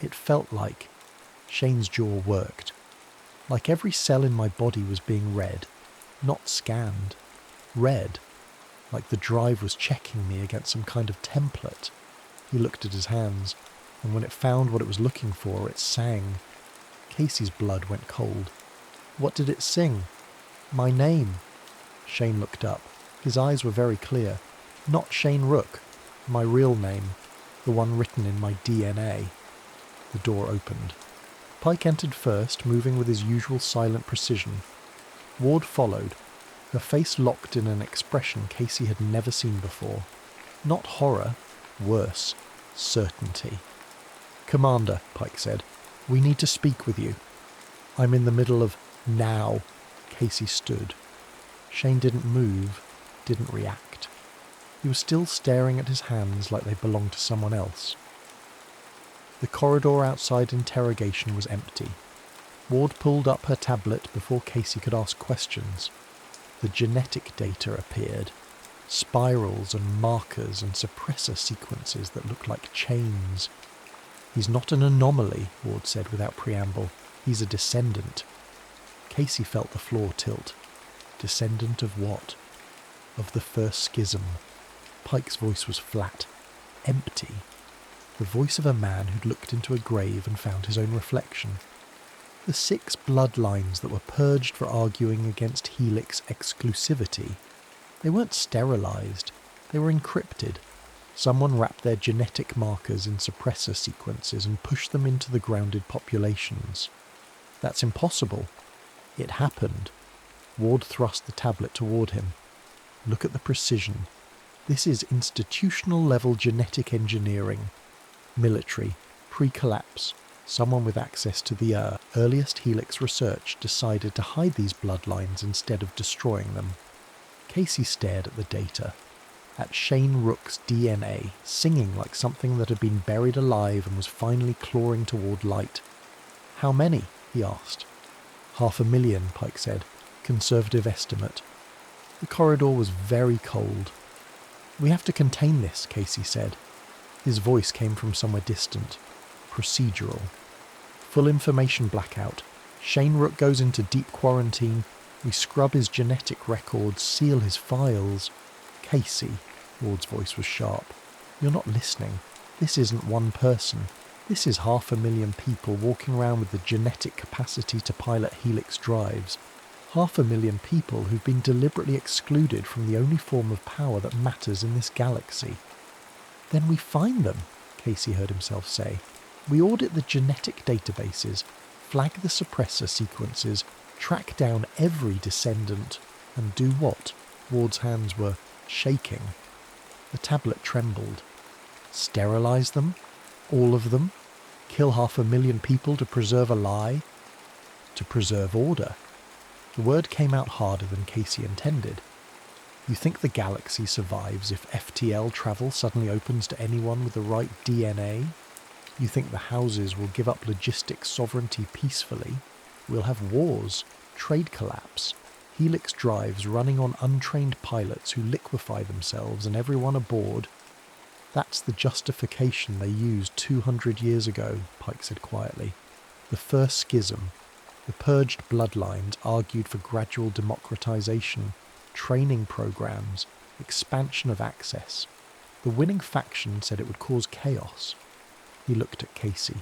"It felt like..." Shane's jaw worked. "Like every cell in my body was being read, not scanned. Read. Like the drive was checking me against some kind of template." He looked at his hands, and when it found what it was looking for, it sang. Casey's blood went cold. "What did it sing?" "My name." Shane looked up. His eyes were very clear. "Not Shane Rook. My real name. The one written in my DNA." The door opened. Pike entered first, moving with his usual silent precision. Ward followed, her face locked in an expression Casey had never seen before. Not horror, worse, certainty. "Commander," Pike said, "we need to speak with you." "I'm in the middle of..." "Now." Casey stood. Shane didn't move, didn't react. He was still staring at his hands like they belonged to someone else. The corridor outside interrogation was empty. Ward pulled up her tablet before Casey could ask questions. The genetic data appeared. Spirals and markers and suppressor sequences that looked like chains. "He's not an anomaly," Ward said without preamble. "He's a descendant." Casey felt the floor tilt. Descendant of what? Of the first schism. Pike's voice was flat. Empty. The voice of a man who'd looked into a grave and found his own reflection. The 6 bloodlines that were purged for arguing against Helix exclusivity. They weren't sterilized. They were encrypted. Someone wrapped their genetic markers in suppressor sequences and pushed them into the grounded populations. That's impossible. It happened. Ward thrust the tablet toward him. "Look at the precision. This is institutional-level genetic engineering. Military, pre-collapse, someone with access to the earliest Helix research decided to hide these bloodlines instead of destroying them." Casey stared at the data, at Shane Rook's DNA, singing like something that had been buried alive and was finally clawing toward light. "How many?" he asked. 500,000, Pike said. Conservative estimate. The corridor was very cold. "We have to contain this," Casey said. His voice came from somewhere distant. Procedural. "Full information blackout. Shane Rook goes into deep quarantine. We scrub his genetic records, seal his files." "Casey." Ward's voice was sharp. "You're not listening. This isn't one person. This is 500,000 people walking around with the genetic capacity to pilot Helix Drives. 500,000 people who've been deliberately excluded from the only form of power that matters in this galaxy." "Then we find them," Casey heard himself say. "We audit the genetic databases, flag the suppressor sequences, track down every descendant, and do what?" Ward's hands were shaking. The tablet trembled. "Sterilize them? All of them? Kill 500,000 people to preserve a lie? To preserve order?" The word came out harder than Casey intended. "You think the galaxy survives if FTL travel suddenly opens to anyone with the right DNA? You think the houses will give up logistic sovereignty peacefully? We'll have wars, trade collapse, Helix Drives running on untrained pilots who liquefy themselves and everyone aboard." "That's the justification they used 200 years ago," Pike said quietly. "The first schism. The purged bloodlines argued for gradual democratization, training programs, expansion of access. The winning faction said it would cause chaos." He looked at Casey.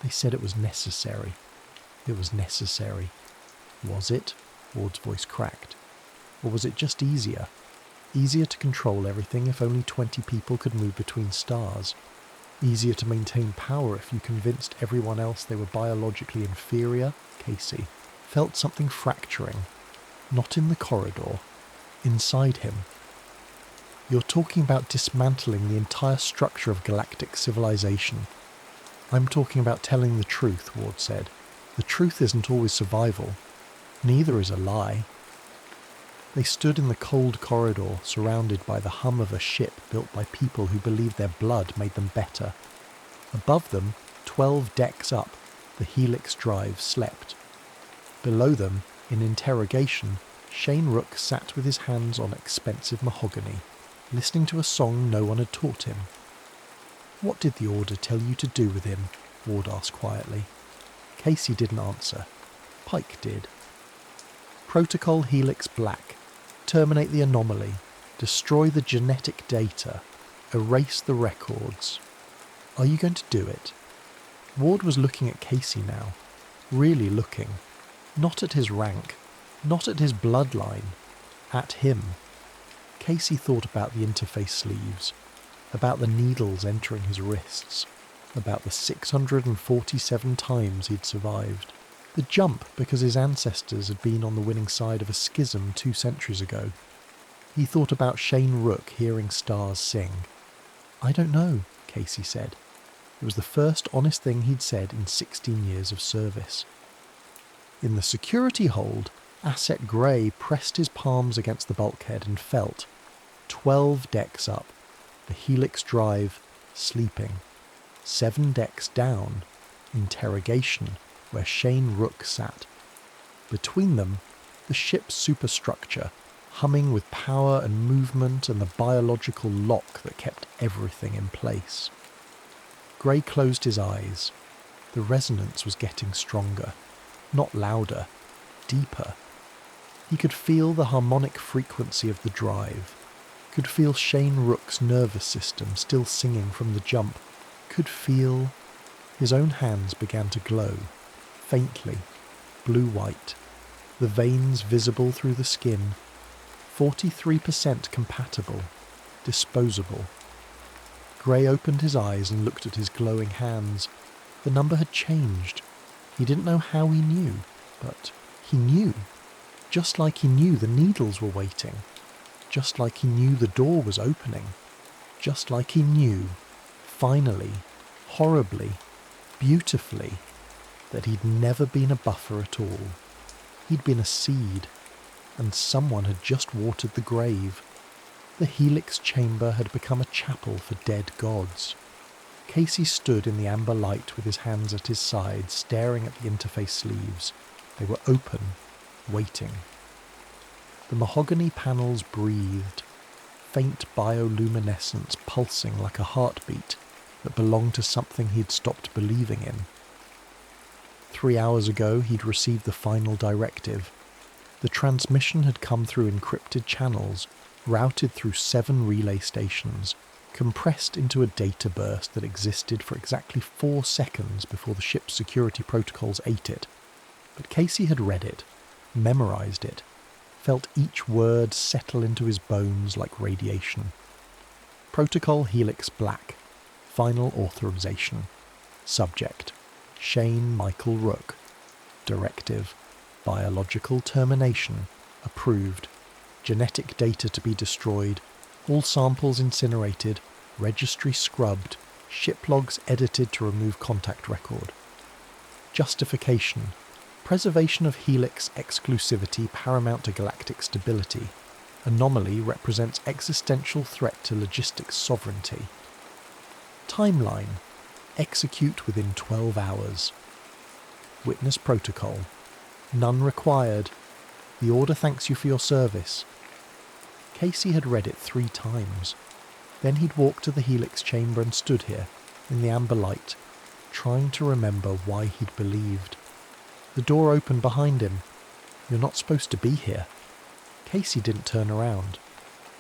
"They said it was necessary. It was necessary." "Was it?" Ward's voice cracked. "Or was it just easier? Easier to control everything if only 20 people could move between stars? Easier to maintain power if you convinced everyone else they were biologically inferior?" Casey felt something fracturing. Not in the corridor. Inside him. "You're talking about dismantling the entire structure of galactic civilization." "I'm talking about telling the truth," Ward said. "The truth isn't always survival. Neither is a lie." They stood in the cold corridor, surrounded by the hum of a ship built by people who believed their blood made them better. Above them, 12 decks up, the Helix Drive slept. Below them, in interrogation, Shane Rook sat with his hands on expensive mahogany, listening to a song no one had taught him. "What did the Order tell you to do with him?" Ward asked quietly. Casey didn't answer. Pike did. "Protocol Helix Black. Terminate the anomaly. Destroy the genetic data. Erase the records. Are you going to do it?" Ward was looking at Casey now. Really looking. Not at his rank. Not at his bloodline. At him. Casey thought about the interface sleeves. About the needles entering his wrists. About the 647 times he'd survived. The jump because his ancestors had been on the winning side of a schism 2 centuries ago. He thought about Shane Rook hearing stars sing. "I don't know," Casey said. It was the first honest thing he'd said in 16 years of service. In the security hold, Asset Grey pressed his palms against the bulkhead and felt 12 decks up, the Helix Drive, sleeping. 7 decks down, interrogation, where Shane Rook sat. Between them, the ship's superstructure, humming with power and movement and the biological lock that kept everything in place. Grey closed his eyes. The resonance was getting stronger. Not louder, deeper. He could feel the harmonic frequency of the drive. Could feel Shane Rook's nervous system still singing from the jump. Could feel... His own hands began to glow. Faintly, blue-white, the veins visible through the skin, 43% compatible, disposable. Grey opened his eyes and looked at his glowing hands. The number had changed. He didn't know how he knew, but he knew. Just like he knew the needles were waiting. Just like he knew the door was opening. Just like he knew, finally, horribly, beautifully, that he'd never been a buffer at all. He'd been a seed, and someone had just watered the grave. The Helix chamber had become a chapel for dead gods. Casey stood in the amber light with his hands at his side, staring at the interface sleeves. They were open, waiting. The mahogany panels breathed, faint bioluminescence pulsing like a heartbeat that belonged to something he'd stopped believing in. 3 hours ago, he'd received the final directive. The transmission had come through encrypted channels, routed through 7 relay stations, compressed into a data burst that existed for exactly 4 seconds before the ship's security protocols ate it. But Casey had read it, memorized it, felt each word settle into his bones like radiation. Protocol Helix Black. Final authorization. Subject: Shane Michael Rook. Directive: biological termination. Approved. Genetic data to be destroyed. All samples incinerated. Registry scrubbed. Ship logs edited to remove contact record. Justification: preservation of Helix exclusivity paramount to galactic stability. Anomaly represents existential threat to logistics sovereignty. Timeline: execute within 12 hours. Witness protocol: none required. The order thanks you for your service. Casey had read it 3 times. Then he'd walked to the Helix chamber and stood here, in the amber light, trying to remember why he'd believed. The door opened behind him. You're not supposed to be here. Casey didn't turn around.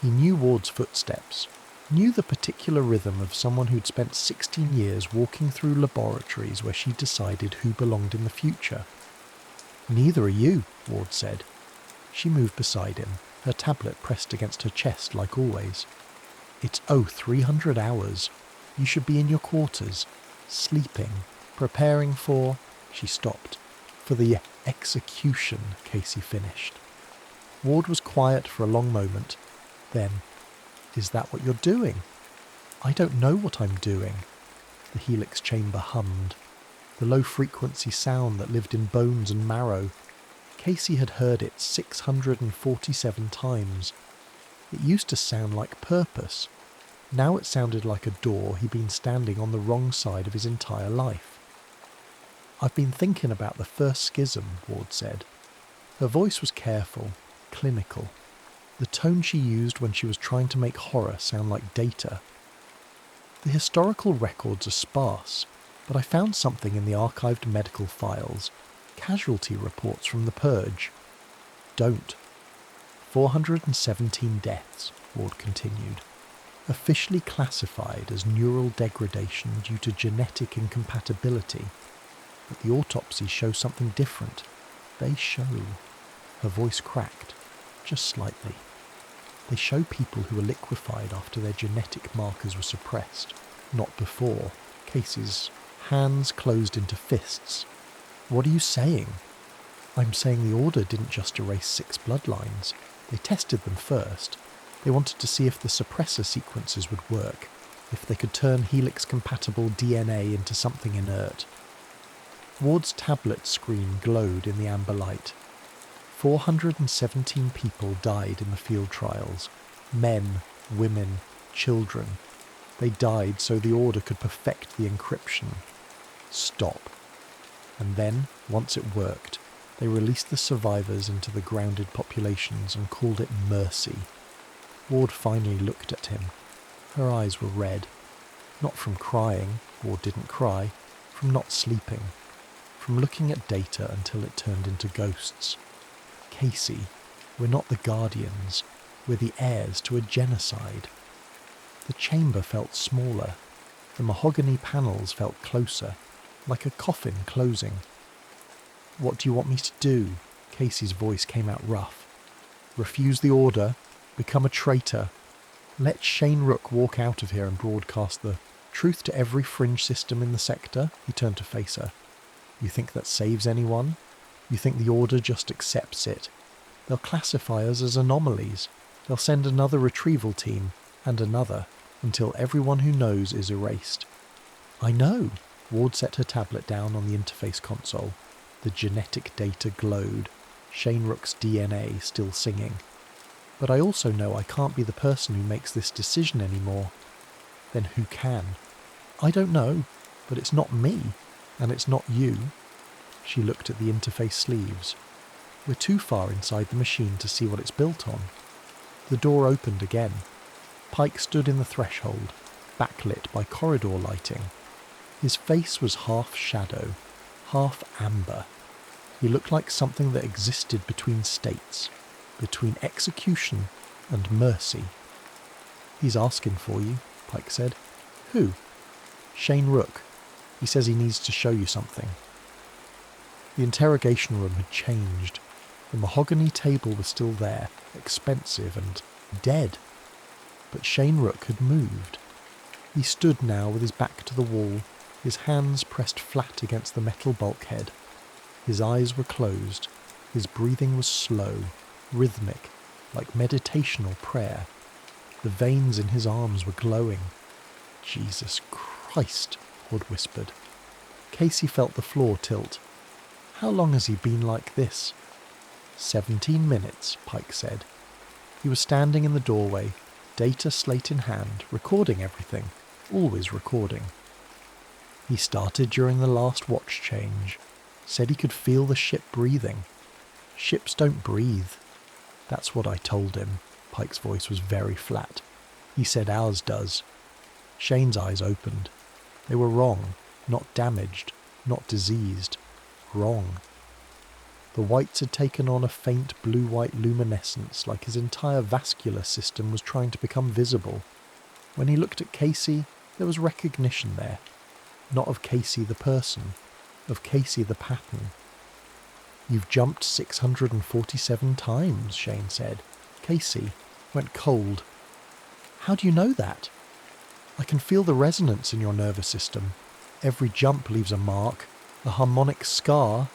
He knew Ward's footsteps, knew the particular rhythm of someone who'd spent 16 years walking through laboratories where she decided who belonged in the future. Neither are you, Ward said. She moved beside him, her tablet pressed against her chest like always. It's 0300 hours. You should be in your quarters, sleeping, preparing for... She stopped. For the execution, Casey finished. Ward was quiet for a long moment. Then, is that what you're doing? I don't know what I'm doing. The Helix chamber hummed. The low-frequency sound that lived in bones and marrow. Casey had heard it 647 times. It used to sound like purpose. Now it sounded like a door he'd been standing on the wrong side of his entire life. I've been thinking about the first schism, Ward said. Her voice was careful, clinical. The tone she used when she was trying to make horror sound like data. The historical records are sparse, but I found something in the archived medical files. Casualty reports from the Purge. Don't. 417 deaths, Ward continued. Officially classified as neural degradation due to genetic incompatibility. But the autopsies show something different. They show... Her voice cracked, just slightly. They show people who were liquefied after their genetic markers were suppressed, not before. Casey's hands closed into fists. What are you saying? I'm saying the Order didn't just erase 6 bloodlines. They tested them first. They wanted to see if the suppressor sequences would work, if they could turn Helix-compatible DNA into something inert. Ward's tablet screen glowed in the amber light. 417 people died in the field trials. Men, women, children. They died so the Order could perfect the encryption. Stop. And then, once it worked, they released the survivors into the grounded populations and called it mercy. Ward finally looked at him. Her eyes were red. Not from crying, Ward didn't cry, from not sleeping, from looking at data until it turned into ghosts. Casey, we're not the guardians, we're the heirs to a genocide. The chamber felt smaller. The mahogany panels felt closer, like a coffin closing. What do you want me to do? Casey's voice came out rough. Refuse the Order? Become a traitor? Let Shane Rook walk out of here and broadcast the truth to every fringe system in the sector? He turned to face her. You think that saves anyone? You think the Order just accepts it? They'll classify us as anomalies. They'll send another retrieval team, and another, until everyone who knows is erased. I know. Ward set her tablet down on the interface console. The genetic data glowed, Shane Rook's DNA still singing. But I also know I can't be the person who makes this decision anymore. Then who can? I don't know, but it's not me, and it's not you. She looked at the interface sleeves. We're too far inside the machine to see what it's built on. The door opened again. Pike stood in the threshold, backlit by corridor lighting. His face was half shadow, half amber. He looked like something that existed between states, between execution and mercy. "He's asking for you," Pike said. "Who?" "Shane Rook. He says he needs to show you something." The interrogation room had changed. The mahogany table was still there, expensive and dead. But Shane Rook had moved. He stood now with his back to the wall, his hands pressed flat against the metal bulkhead. His eyes were closed. His breathing was slow, rhythmic, like meditational prayer. The veins in his arms were glowing. "Jesus Christ," Ward whispered. Casey felt the floor tilt. "How long has he been like this?" 17 minutes, Pike said. He was standing in the doorway, data slate in hand, recording everything, always recording. "He started during the last watch change. Said he could feel the ship breathing. Ships don't breathe." "That's what I told him." Pike's voice was very flat. "He said ours does." Shane's eyes opened. They were wrong, not damaged, not diseased. Wrong. The whites had taken on a faint blue-white luminescence, like his entire vascular system was trying to become visible. When he looked at Casey, there was recognition there. Not of Casey the person, of Casey the pattern. "You've jumped 647 times, Shane said. Casey went cold. "How do you know that?" "I can feel the resonance in your nervous system. Every jump leaves a mark, a harmonic scar."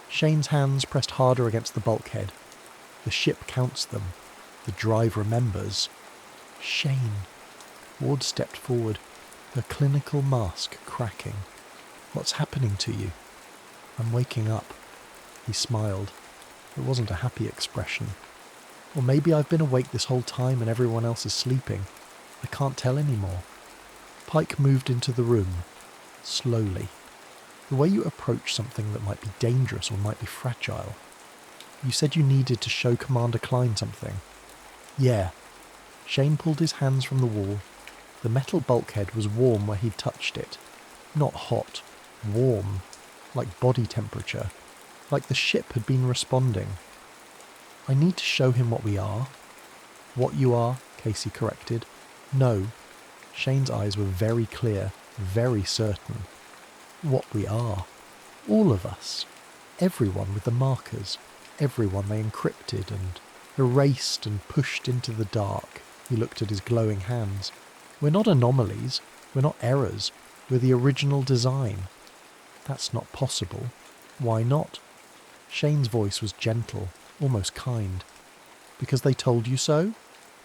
Shane's hands pressed harder against the bulkhead. "The ship counts them. The drive remembers." "Shane." Ward stepped forward, her clinical mask cracking. "What's happening to you?" "I'm waking up." He smiled. It wasn't a happy expression. "Or maybe I've been awake this whole time and everyone else is sleeping. I can't tell anymore." Pike moved into the room, slowly. The way you approach something that might be dangerous or might be fragile. "You said you needed to show Commander Klein something." "Yeah." Shane pulled his hands from the wall. The metal bulkhead was warm where he'd touched it. Not hot. Warm. Like body temperature. Like the ship had been responding. "I need to show him what we are." "What you are," Casey corrected. "No." Shane's eyes were very clear, very certain. "What we are. All of us. Everyone with the markers. Everyone they encrypted and erased and pushed into the dark." He looked at his glowing hands. "We're not anomalies. We're not errors. We're the original design." "That's not possible." "Why not?" Shane's voice was gentle, almost kind. "Because they told you so?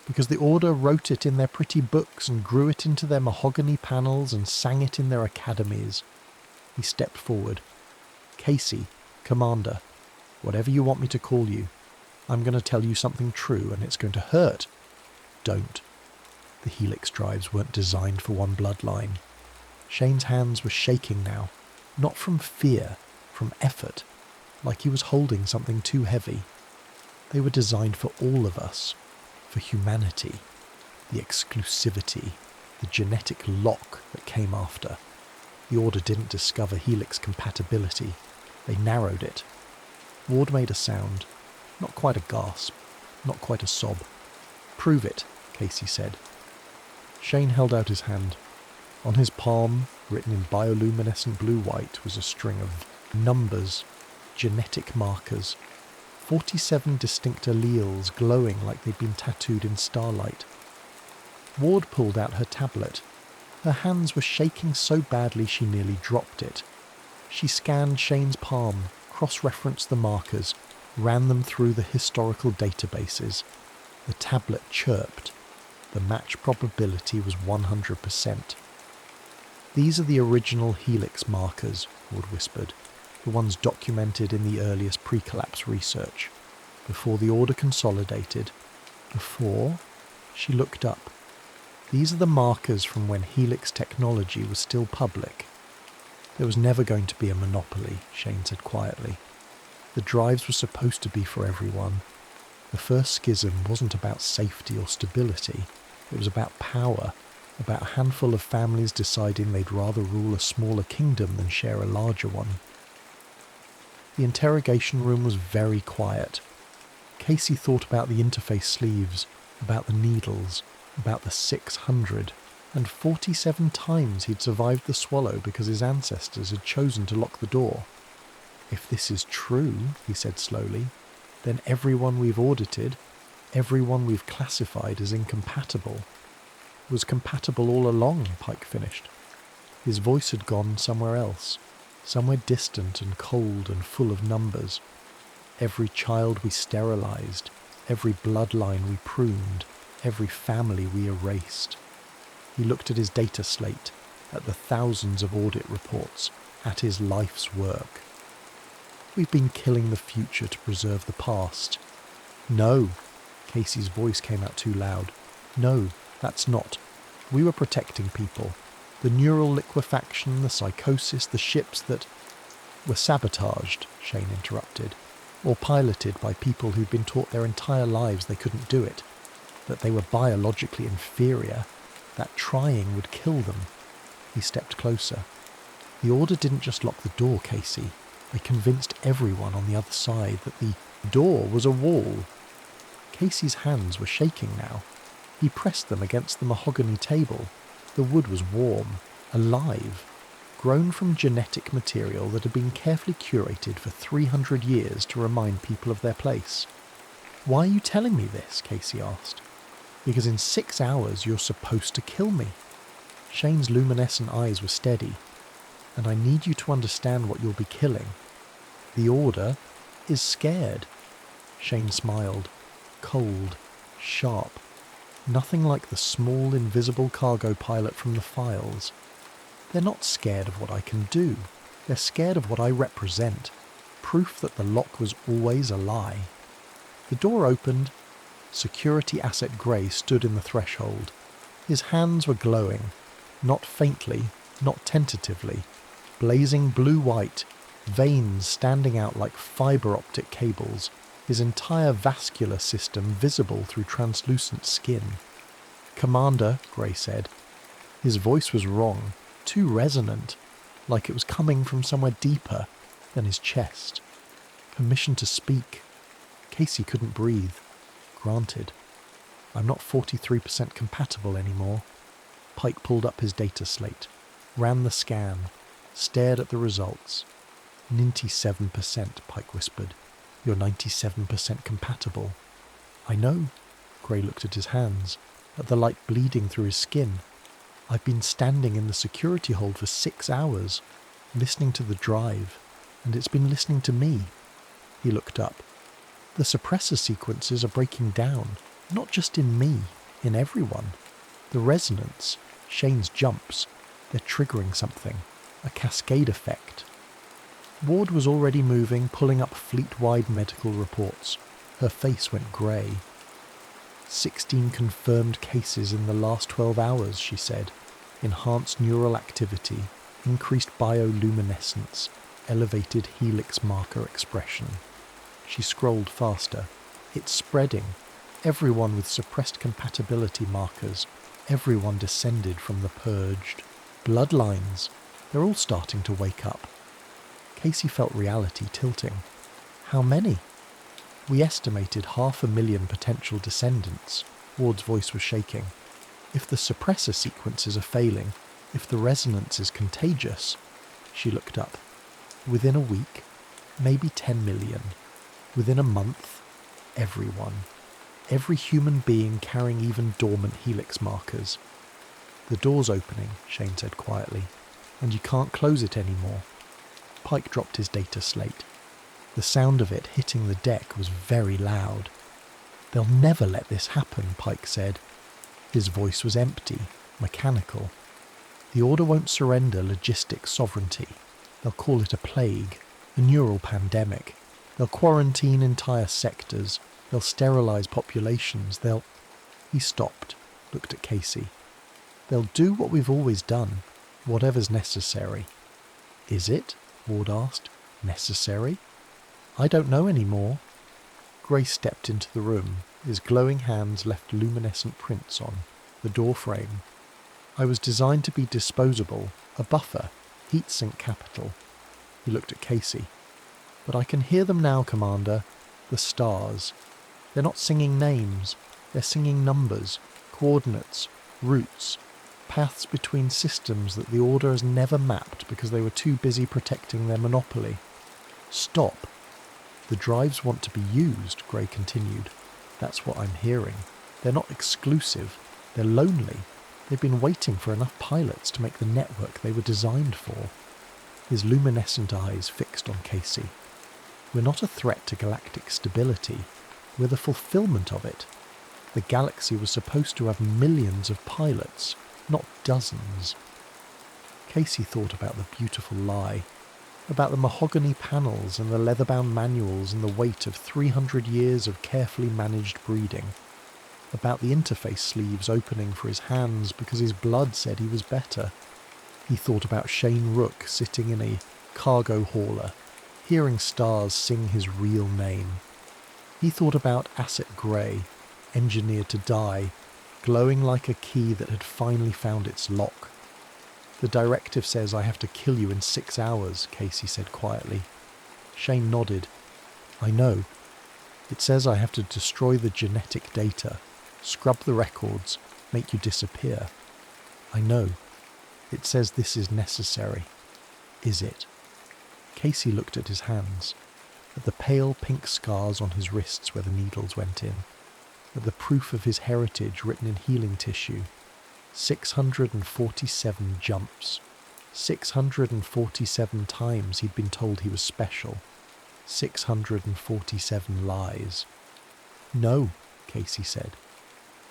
Because the Order wrote it in their pretty books and grew it into their mahogany panels and sang it in their academies." He stepped forward. "Casey, Commander, whatever you want me to call you, I'm going to tell you something true and it's going to hurt." "Don't." The Helix Drives weren't designed for one bloodline. Shane's hands were shaking now, not from fear, from effort, like he was holding something too heavy. They were designed for all of us, for humanity, the exclusivity, the genetic lock that came after. The Order didn't discover Helix compatibility, they narrowed it. Ward made a sound, not quite a gasp, not quite a sob. "Prove it," Casey said. Shane held out his hand. On his palm, written in bioluminescent blue-white, was a string of numbers, genetic markers. 47 distinct alleles glowing like they'd been tattooed in starlight. Ward pulled out her tablet. Her hands were shaking so badly she nearly dropped it. She scanned Shane's palm, cross-referenced the markers, ran them through the historical databases. The tablet chirped. The match probability was 100%. "These are the original Helix markers," Ward whispered, "the ones documented in the earliest pre-collapse research. Before the Order consolidated. Before?" She looked up. "These are the markers from when Helix technology was still public." "There was never going to be a monopoly," Shane said quietly. "The drives were supposed to be for everyone. The first schism wasn't about safety or stability. It was about power, about a handful of families deciding they'd rather rule a smaller kingdom than share a larger one." The interrogation room was very quiet. Casey thought about the interface sleeves, about the needles, about the 647 times he'd survived the swallow because his ancestors had chosen to lock the door. "If this is true," he said slowly, "then everyone we've audited, everyone we've classified as incompatible, was compatible all along," Pike finished. His voice had gone somewhere else, somewhere distant and cold and full of numbers. Every child we sterilized, every bloodline we pruned, every family we erased. He looked at his data slate, at the thousands of audit reports, at his life's work. "We've been killing the future to preserve the past." "No," Casey's voice came out too loud. "No, that's not. We were protecting people. The neural liquefaction, the psychosis, the ships that were sabotaged," Shane interrupted, "or piloted by people who'd been taught their entire lives they couldn't do it, that they were biologically inferior, that trying would kill them." He stepped closer. "The Order didn't just lock the door, Casey. They convinced everyone on the other side that the door was a wall." Casey's hands were shaking now. He pressed them against the mahogany table. The wood was warm, alive, grown from genetic material that had been carefully curated for 300 years to remind people of their place. "Why are you telling me this?" Casey asked. "Because in 6 hours you're supposed to kill me." Shane's luminescent eyes were steady. "And I need you to understand what you'll be killing. The Order is scared." Shane smiled, cold, sharp. Nothing like the small, invisible cargo pilot from the files. "They're not scared of what I can do. They're scared of what I represent. Proof that the lock was always a lie." The door opened. Security Asset Grey stood in the threshold. His hands were glowing, not faintly, not tentatively, blazing blue-white, veins standing out like fibre-optic cables, his entire vascular system visible through translucent skin. "Commander," Grey said. His voice was wrong, too resonant, like it was coming from somewhere deeper than his chest. "Permission to speak." Casey couldn't breathe. "Granted. I'm not 43% compatible anymore." Pike pulled up his data slate, ran the scan, stared at the results. 97%, Pike whispered. "You're 97% compatible." "I know." Grey looked at his hands, at the light bleeding through his skin. "I've been standing in the security hold for 6 hours, listening to the drive, and it's been listening to me." He looked up. "The suppressor sequences are breaking down, not just in me, in everyone. The resonance, Shane's jumps, they're triggering something, a cascade effect." Ward was already moving, pulling up fleet-wide medical reports. Her face went grey. 16 confirmed cases in the last 12 hours, she said. Enhanced neural activity, increased bioluminescence, elevated helix marker expression. She scrolled faster. "It's spreading. Everyone with suppressed compatibility markers. Everyone descended from the purged. Bloodlines. They're all starting to wake up." Casey felt reality tilting. "How many?" "We estimated 500,000 potential descendants." Ward's voice was shaking. "If the suppressor sequences are failing, if the resonance is contagious." She looked up. "Within a week, maybe 10 million. Within a month, everyone. Every human being carrying even dormant helix markers." "The door's opening," Shane said quietly, "and you can't close it anymore." Pike dropped his data slate. The sound of it hitting the deck was very loud. "They'll never let this happen," Pike said. His voice was empty, mechanical. "The Order won't surrender logistic sovereignty. They'll call it a plague, a neural pandemic. They'll quarantine entire sectors. They'll sterilize populations. They'll..." He stopped, looked at Casey. "They'll do what we've always done, whatever's necessary." "Is it?" Ward asked. "Necessary?" "I don't know anymore." Grey stepped into the room. His glowing hands left luminescent prints on the door frame. "I was designed to be disposable, a buffer, heat-sink capital." He looked at Casey. "But I can hear them now, Commander. The stars. They're not singing names. They're singing numbers, coordinates, routes, paths between systems that the Order has never mapped because they were too busy protecting their monopoly. Stop. The drives want to be used, Gray continued. That's what I'm hearing. They're not exclusive. They're lonely. They've been waiting for enough pilots to make the network they were designed for. His luminescent eyes fixed on Casey. We're not a threat to galactic stability. We're the fulfillment of it. The galaxy was supposed to have millions of pilots, not dozens. Casey thought about the beautiful lie, about the mahogany panels and the leather-bound manuals and the weight of 300 years of carefully managed breeding, about the interface sleeves opening for his hands because his blood said he was better. He thought about Shane Rook sitting in a cargo hauler, hearing stars sing his real name. He thought about Asset Grey, engineered to die, glowing like a key that had finally found its lock. The directive says I have to kill you in 6 hours, Casey said quietly. Shane nodded. I know. It says I have to destroy the genetic data, scrub the records, make you disappear. I know. It says this is necessary. Is it? Casey looked at his hands, at the pale pink scars on his wrists where the needles went in, at the proof of his heritage written in healing tissue. 647 jumps. 647 times he'd been told he was special. 647 lies. No, Casey said.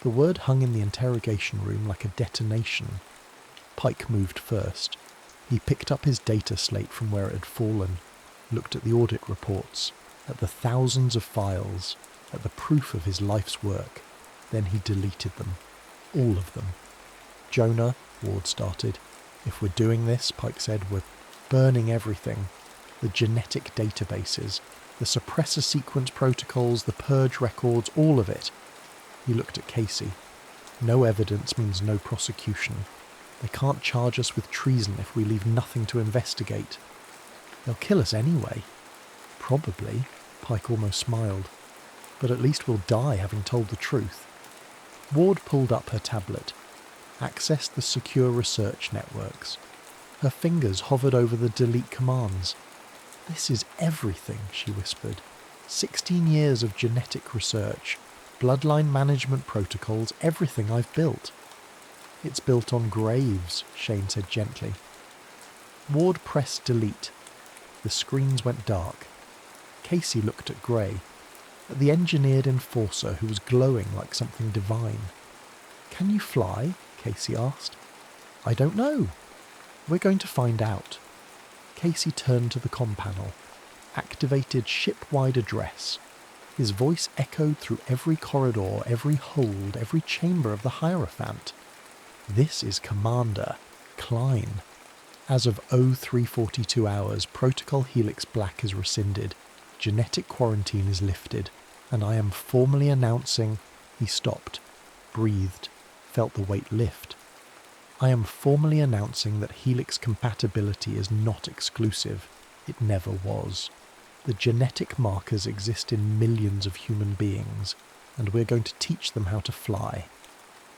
The word hung in the interrogation room like a detonation. Pike moved first. He picked up his data slate from where it had fallen, looked at the audit reports, at the thousands of files, at the proof of his life's work. Then he deleted them. All of them. Jonah, Ward started. If we're doing this, Pike said, we're burning everything. The genetic databases, the suppressor sequence protocols, the purge records, all of it. He looked at Casey. No evidence means no prosecution. They can't charge us with treason if we leave nothing to investigate. They'll kill us anyway. Probably, Pike almost smiled. But at least we'll die having told the truth. Ward pulled up her tablet, accessed the secure research networks. Her fingers hovered over the delete commands. This is everything, she whispered. 16 years of genetic research, bloodline management protocols, everything I've built. It's built on graves, Shane said gently. Ward pressed delete. The screens went dark. Casey looked at Gray, at the engineered enforcer who was glowing like something divine. Can you fly? Casey asked. I don't know. We're going to find out. Casey turned to the comm panel, activated ship-wide address. His voice echoed through every corridor, every hold, every chamber of the Hierophant. This is Commander Klein. As of 0342 hours, Protocol Helix Black is rescinded. Genetic quarantine is lifted. And I am formally announcing... He stopped, breathed, felt the weight lift. I am formally announcing that Helix compatibility is not exclusive. It never was. The genetic markers exist in millions of human beings, and we're going to teach them how to fly.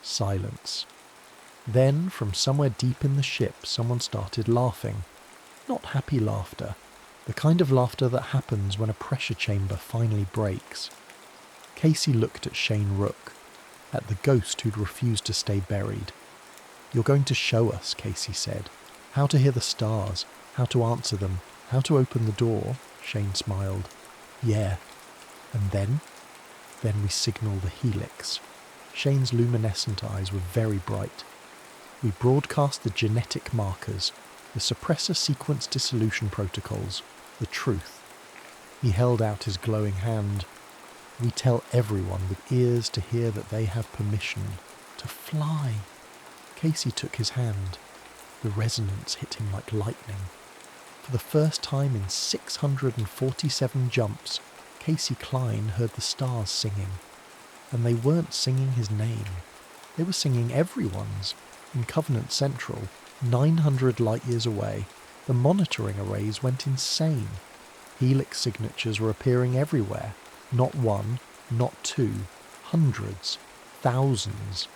Silence. Then, from somewhere deep in the ship, someone started laughing. Not happy laughter. The kind of laughter that happens when a pressure chamber finally breaks. Casey looked at Shane Rook, at the ghost who'd refused to stay buried. You're going to show us, Casey said. How to hear the stars, how to answer them, how to open the door, Shane smiled. Yeah. And then? Then we signal the Helix. Shane's luminescent eyes were very bright. We broadcast the genetic markers, the suppressor sequence dissolution protocols, the truth. He held out his glowing hand. We tell everyone with ears to hear that they have permission to fly. Casey took his hand. The resonance hit him like lightning. For the first time in 647 jumps, Casey Klein heard the stars singing. And they weren't singing his name. They were singing everyone's. In Covenant Central, 900 light-years away, the monitoring arrays went insane. Helix signatures were appearing everywhere. Not one, not two, hundreds. thousands.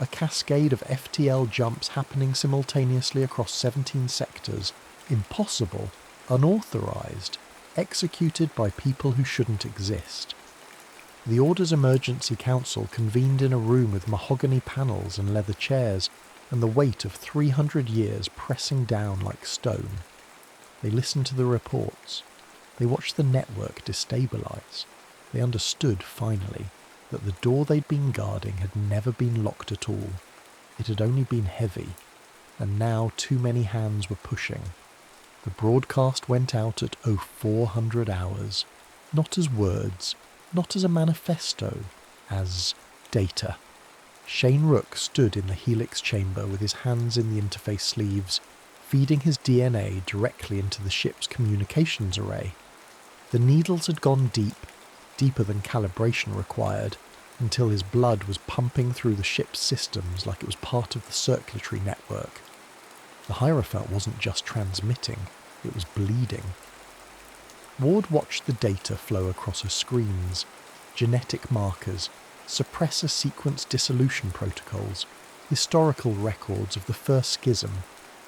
A cascade of FTL jumps happening simultaneously across 17 sectors. Impossible, unauthorized, executed by people who shouldn't exist. The Order's Emergency Council convened in a room with mahogany panels and leather chairs, and the weight of 300 years pressing down like stone. They listened to the reports. They watched the network destabilize. They understood, finally, that the door they'd been guarding had never been locked at all. It had only been heavy, and now too many hands were pushing. The broadcast went out at 0400 hours, not as words, not as a manifesto, as data. Shane Rook stood in the Helix chamber with his hands in the interface sleeves, feeding his DNA directly into the ship's communications array. The needles had gone deep, deeper than calibration required, until his blood was pumping through the ship's systems like it was part of the circulatory network. The Hierophant wasn't just transmitting, it was bleeding. Ward watched the data flow across her screens: genetic markers, suppressor sequence dissolution protocols, historical records of the first schism,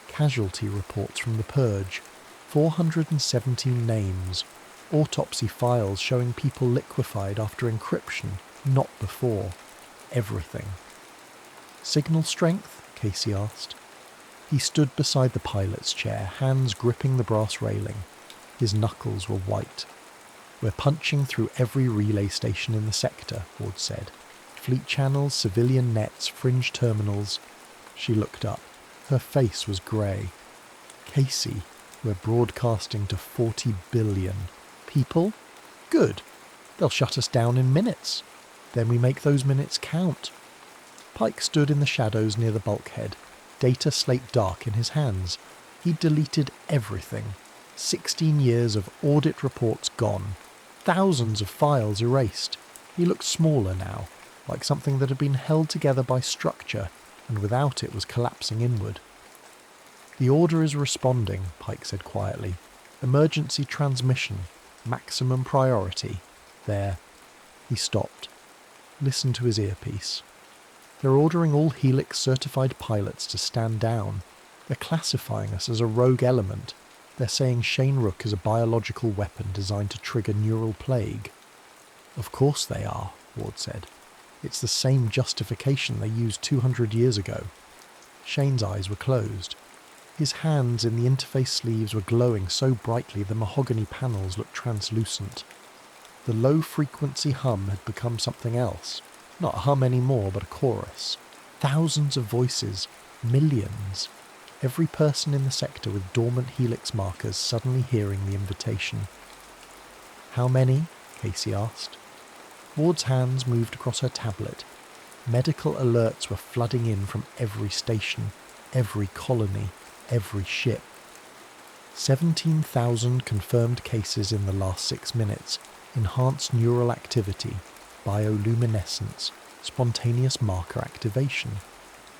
casualty reports from the Purge, 417 names, autopsy files showing people liquefied after encryption, not before. Everything. Signal strength? Casey asked. He stood beside the pilot's chair, hands gripping the brass railing. His knuckles were white. "We're punching through every relay station in the sector," Ward said. "Fleet channels, civilian nets, fringe terminals." She looked up. Her face was grey. "Casey, we're broadcasting to 40 billion. People? Good. They'll shut us down in minutes. Then we make those minutes count." Pike stood in the shadows near the bulkhead, data slate dark in his hands. He'd deleted everything. 16 years of audit reports gone. Thousands of files erased. He looked smaller now, like something that had been held together by structure, and without it was collapsing inward. "The Order is responding," Pike said quietly. "Emergency transmission. Maximum priority. There." He stopped. Listened to his earpiece. "They're ordering all Helix certified pilots to stand down. They're classifying us as a rogue element. They're saying Shane Rook is a biological weapon designed to trigger neural plague." "Of course they are," Ward said. "It's the same justification they used 200 years ago." Shane's eyes were closed. His hands in the interface sleeves were glowing so brightly the mahogany panels looked translucent. The low-frequency hum had become something else. Not a hum anymore, but a chorus. Thousands of voices. Millions. Every person in the sector with dormant helix markers suddenly hearing the invitation. "How many?" Casey asked. Ward's hands moved across her tablet. Medical alerts were flooding in from every station, every colony, every ship. 17,000 confirmed cases in the last 6 minutes. Enhanced neural activity, bioluminescence, spontaneous marker activation.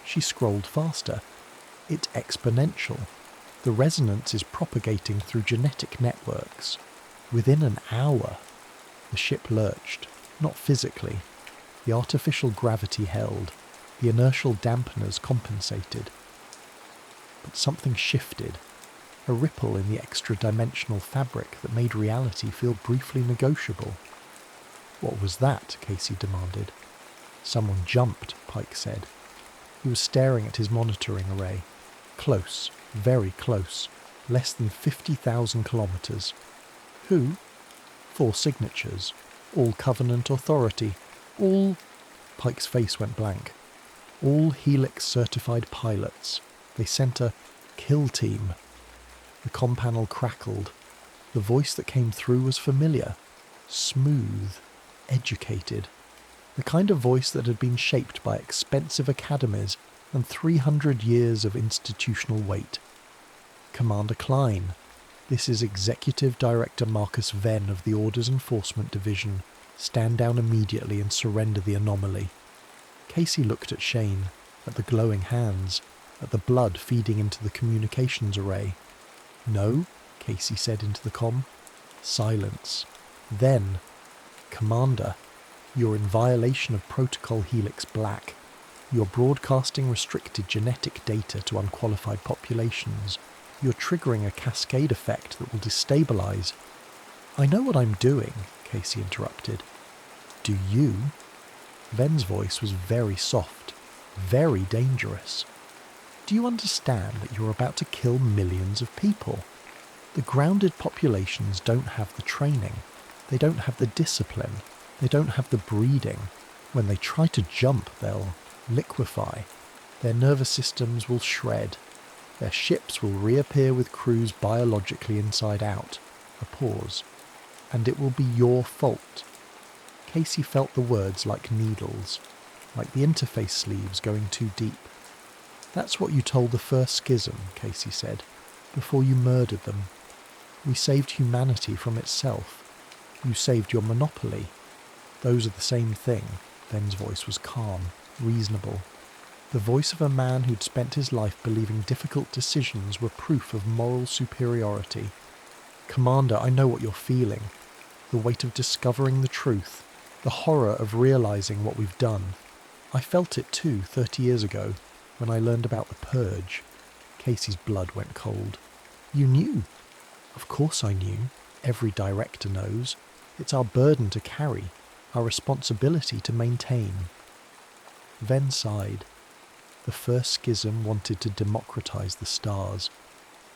She scrolled faster. It's exponential. The resonance is propagating through genetic networks. Within an hour. The ship lurched, not physically. The artificial gravity held. The inertial dampeners compensated. But something shifted. A ripple in the extra-dimensional fabric that made reality feel briefly negotiable. "What was that?" Casey demanded. "Someone jumped," Pike said. He was staring at his monitoring array. Close, very close, less than 50,000 kilometres. "Who?" 4 signatures, all Covenant authority, all... Pike's face went blank. "All Helix-certified pilots. They sent a kill team." The comm panel crackled. The voice that came through was familiar. Smooth. Educated. The kind of voice that had been shaped by expensive academies and 300 years of institutional weight. "Commander Klein, this is Executive Director Marcus Venn of the Order's Enforcement Division. Stand down immediately and surrender the anomaly." Casey looked at Shane, at the glowing hands, at the blood feeding into the communications array. "No," Casey said into the comm. Silence. Then, "Commander, You're in violation of Protocol Helix Black. You're broadcasting restricted genetic data to unqualified populations. You're triggering a cascade effect that will destabilize. I know what I'm doing, Casey interrupted. Do you? Ven's voice was very soft, very dangerous. Do you understand that you're about to kill millions of people? The grounded populations don't have the training. They don't have the discipline. They don't have the breeding. When they try to jump, they'll liquefy. Their nervous systems will shred. Their ships will reappear with crews biologically inside out. A pause. And it will be your fault. Casey felt the words like needles, like the interface sleeves going too deep. That's what you told the first schism, Casey said, before you murdered them. We saved humanity from itself. You saved your monopoly. Those are the same thing. Ben's voice was calm, reasonable. The voice of a man who'd spent his life believing difficult decisions were proof of moral superiority. Commander, I know what you're feeling. The weight of discovering the truth. The horror of realizing what we've done. I felt it too 30 years ago, when I learned about the Purge. Casey's blood went cold. You knew. Of course I knew. Every director knows. It's our burden to carry, our responsibility to maintain. Ven sighed. The first schism wanted to democratize the stars.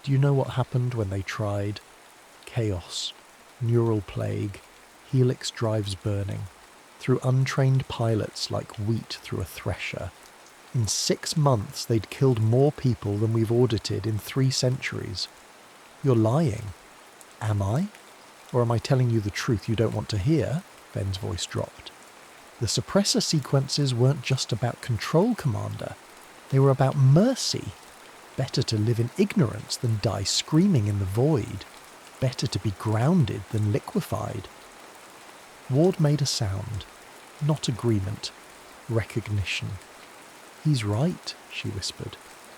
Do you know what happened when they tried? Chaos, neural plague, Helix Drives burning, through untrained pilots like wheat through a thresher. In 6 months they'd killed more people than we've audited in 3 centuries. You're lying. Am I? Or am I telling you the truth you don't want to hear? Ben's voice dropped. The suppressor sequences weren't just about control, Commander. They were about mercy. Better to live in ignorance than die screaming in the void. Better to be grounded than liquefied. Ward made a sound. Not agreement. Recognition. He's right, she whispered.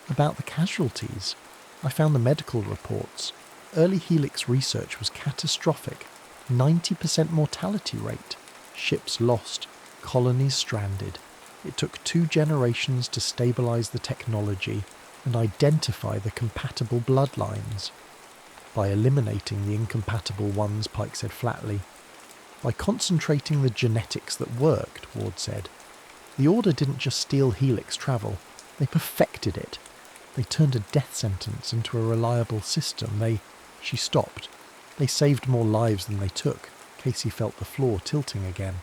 About the casualties. I found the medical reports. Early Helix research was catastrophic. 90% mortality rate. Ships lost. Colonies stranded. It took 2 generations to stabilize the technology and identify the compatible bloodlines. By eliminating the incompatible ones, Pike said flatly. By concentrating the genetics that worked, Ward said. The Order didn't just steal Helix travel. They perfected it. They turned a death sentence into a reliable system. She stopped. They saved more lives than they took. Casey felt the floor tilting again.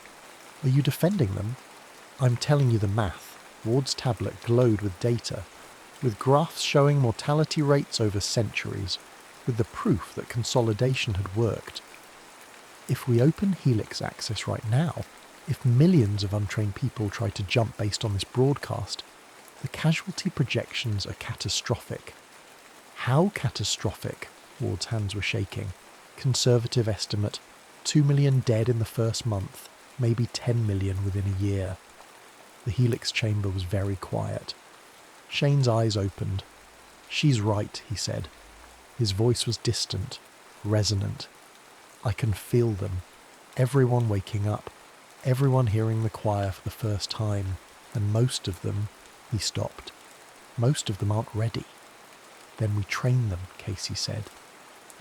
Are you defending them? I'm telling you the math. Ward's tablet glowed with data, with graphs showing mortality rates over centuries, with the proof that consolidation had worked. If we open Helix access right now, if millions of untrained people try to jump based on this broadcast, the casualty projections are catastrophic. How catastrophic? Ward's hands were shaking. Conservative estimate, 2 million dead in the first month, maybe 10 million within a year. The Helix chamber was very quiet. Shane's eyes opened. She's right, he said. His voice was distant, resonant. I can feel them. Everyone waking up. Everyone hearing the choir for the first time. And most of them, he stopped. Most of them aren't ready. Then we train them, Casey said.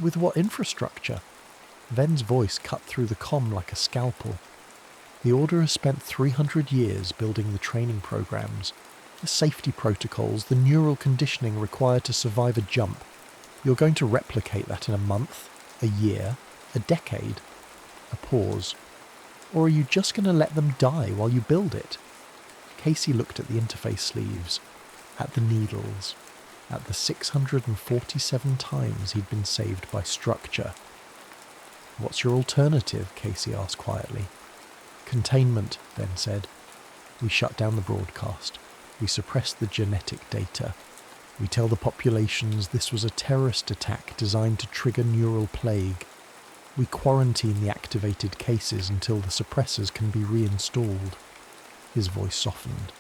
With what infrastructure? Ven's voice cut through the comm like a scalpel. The Order has spent 300 years building the training programs, the safety protocols, the neural conditioning required to survive a jump. You're going to replicate that in a month, a year, a decade. A pause. Or are you just going to let them die while you build it? Casey looked at the interface sleeves, at the needles, at the 647 times he'd been saved by structure. What's your alternative? Casey asked quietly. Containment, Ben said. We shut down the broadcast. We suppress the genetic data. We tell the populations this was a terrorist attack designed to trigger neural plague. We quarantine the activated cases until the suppressors can be reinstalled. His voice softened.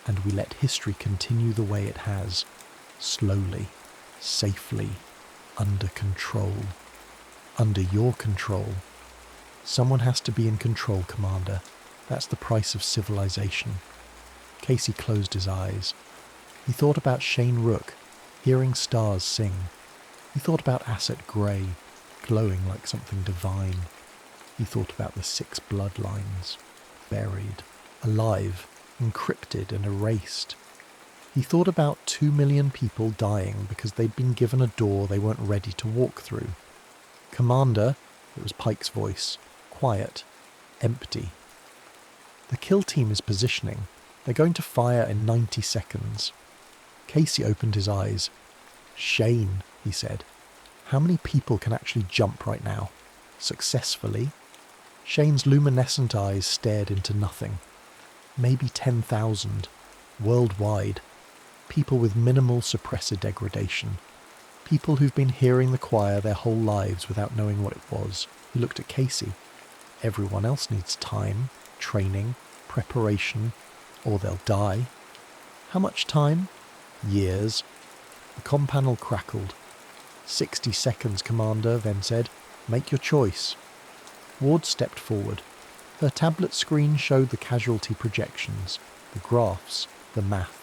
And we let history continue the way it has. Slowly, safely, under control. Under your control. Someone has to be in control, Commander. That's the price of civilization. Casey closed his eyes. He thought about Shane Rook, hearing stars sing. He thought about Asset Grey, glowing like something divine. He thought about the 6 bloodlines, buried, alive, encrypted and erased. He thought about 2 million people dying because they'd been given a door they weren't ready to walk through. "Commander," it was Pike's voice, quiet, empty. "The kill team is positioning. They're going to fire in 90 seconds. Casey opened his eyes. "Shane," he said, "how many people can actually jump right now? Successfully?" Shane's luminescent eyes stared into nothing. Maybe 10,000, worldwide. People with minimal suppressor degradation. People who've been hearing the choir their whole lives without knowing what it was. He looked at Casey. Everyone else needs time, training, preparation, or they'll die. How much time? Years. The comm panel crackled. 60 seconds, Commander, then said. "Make your choice." Ward stepped forward. Her tablet screen showed the casualty projections, the graphs, the math.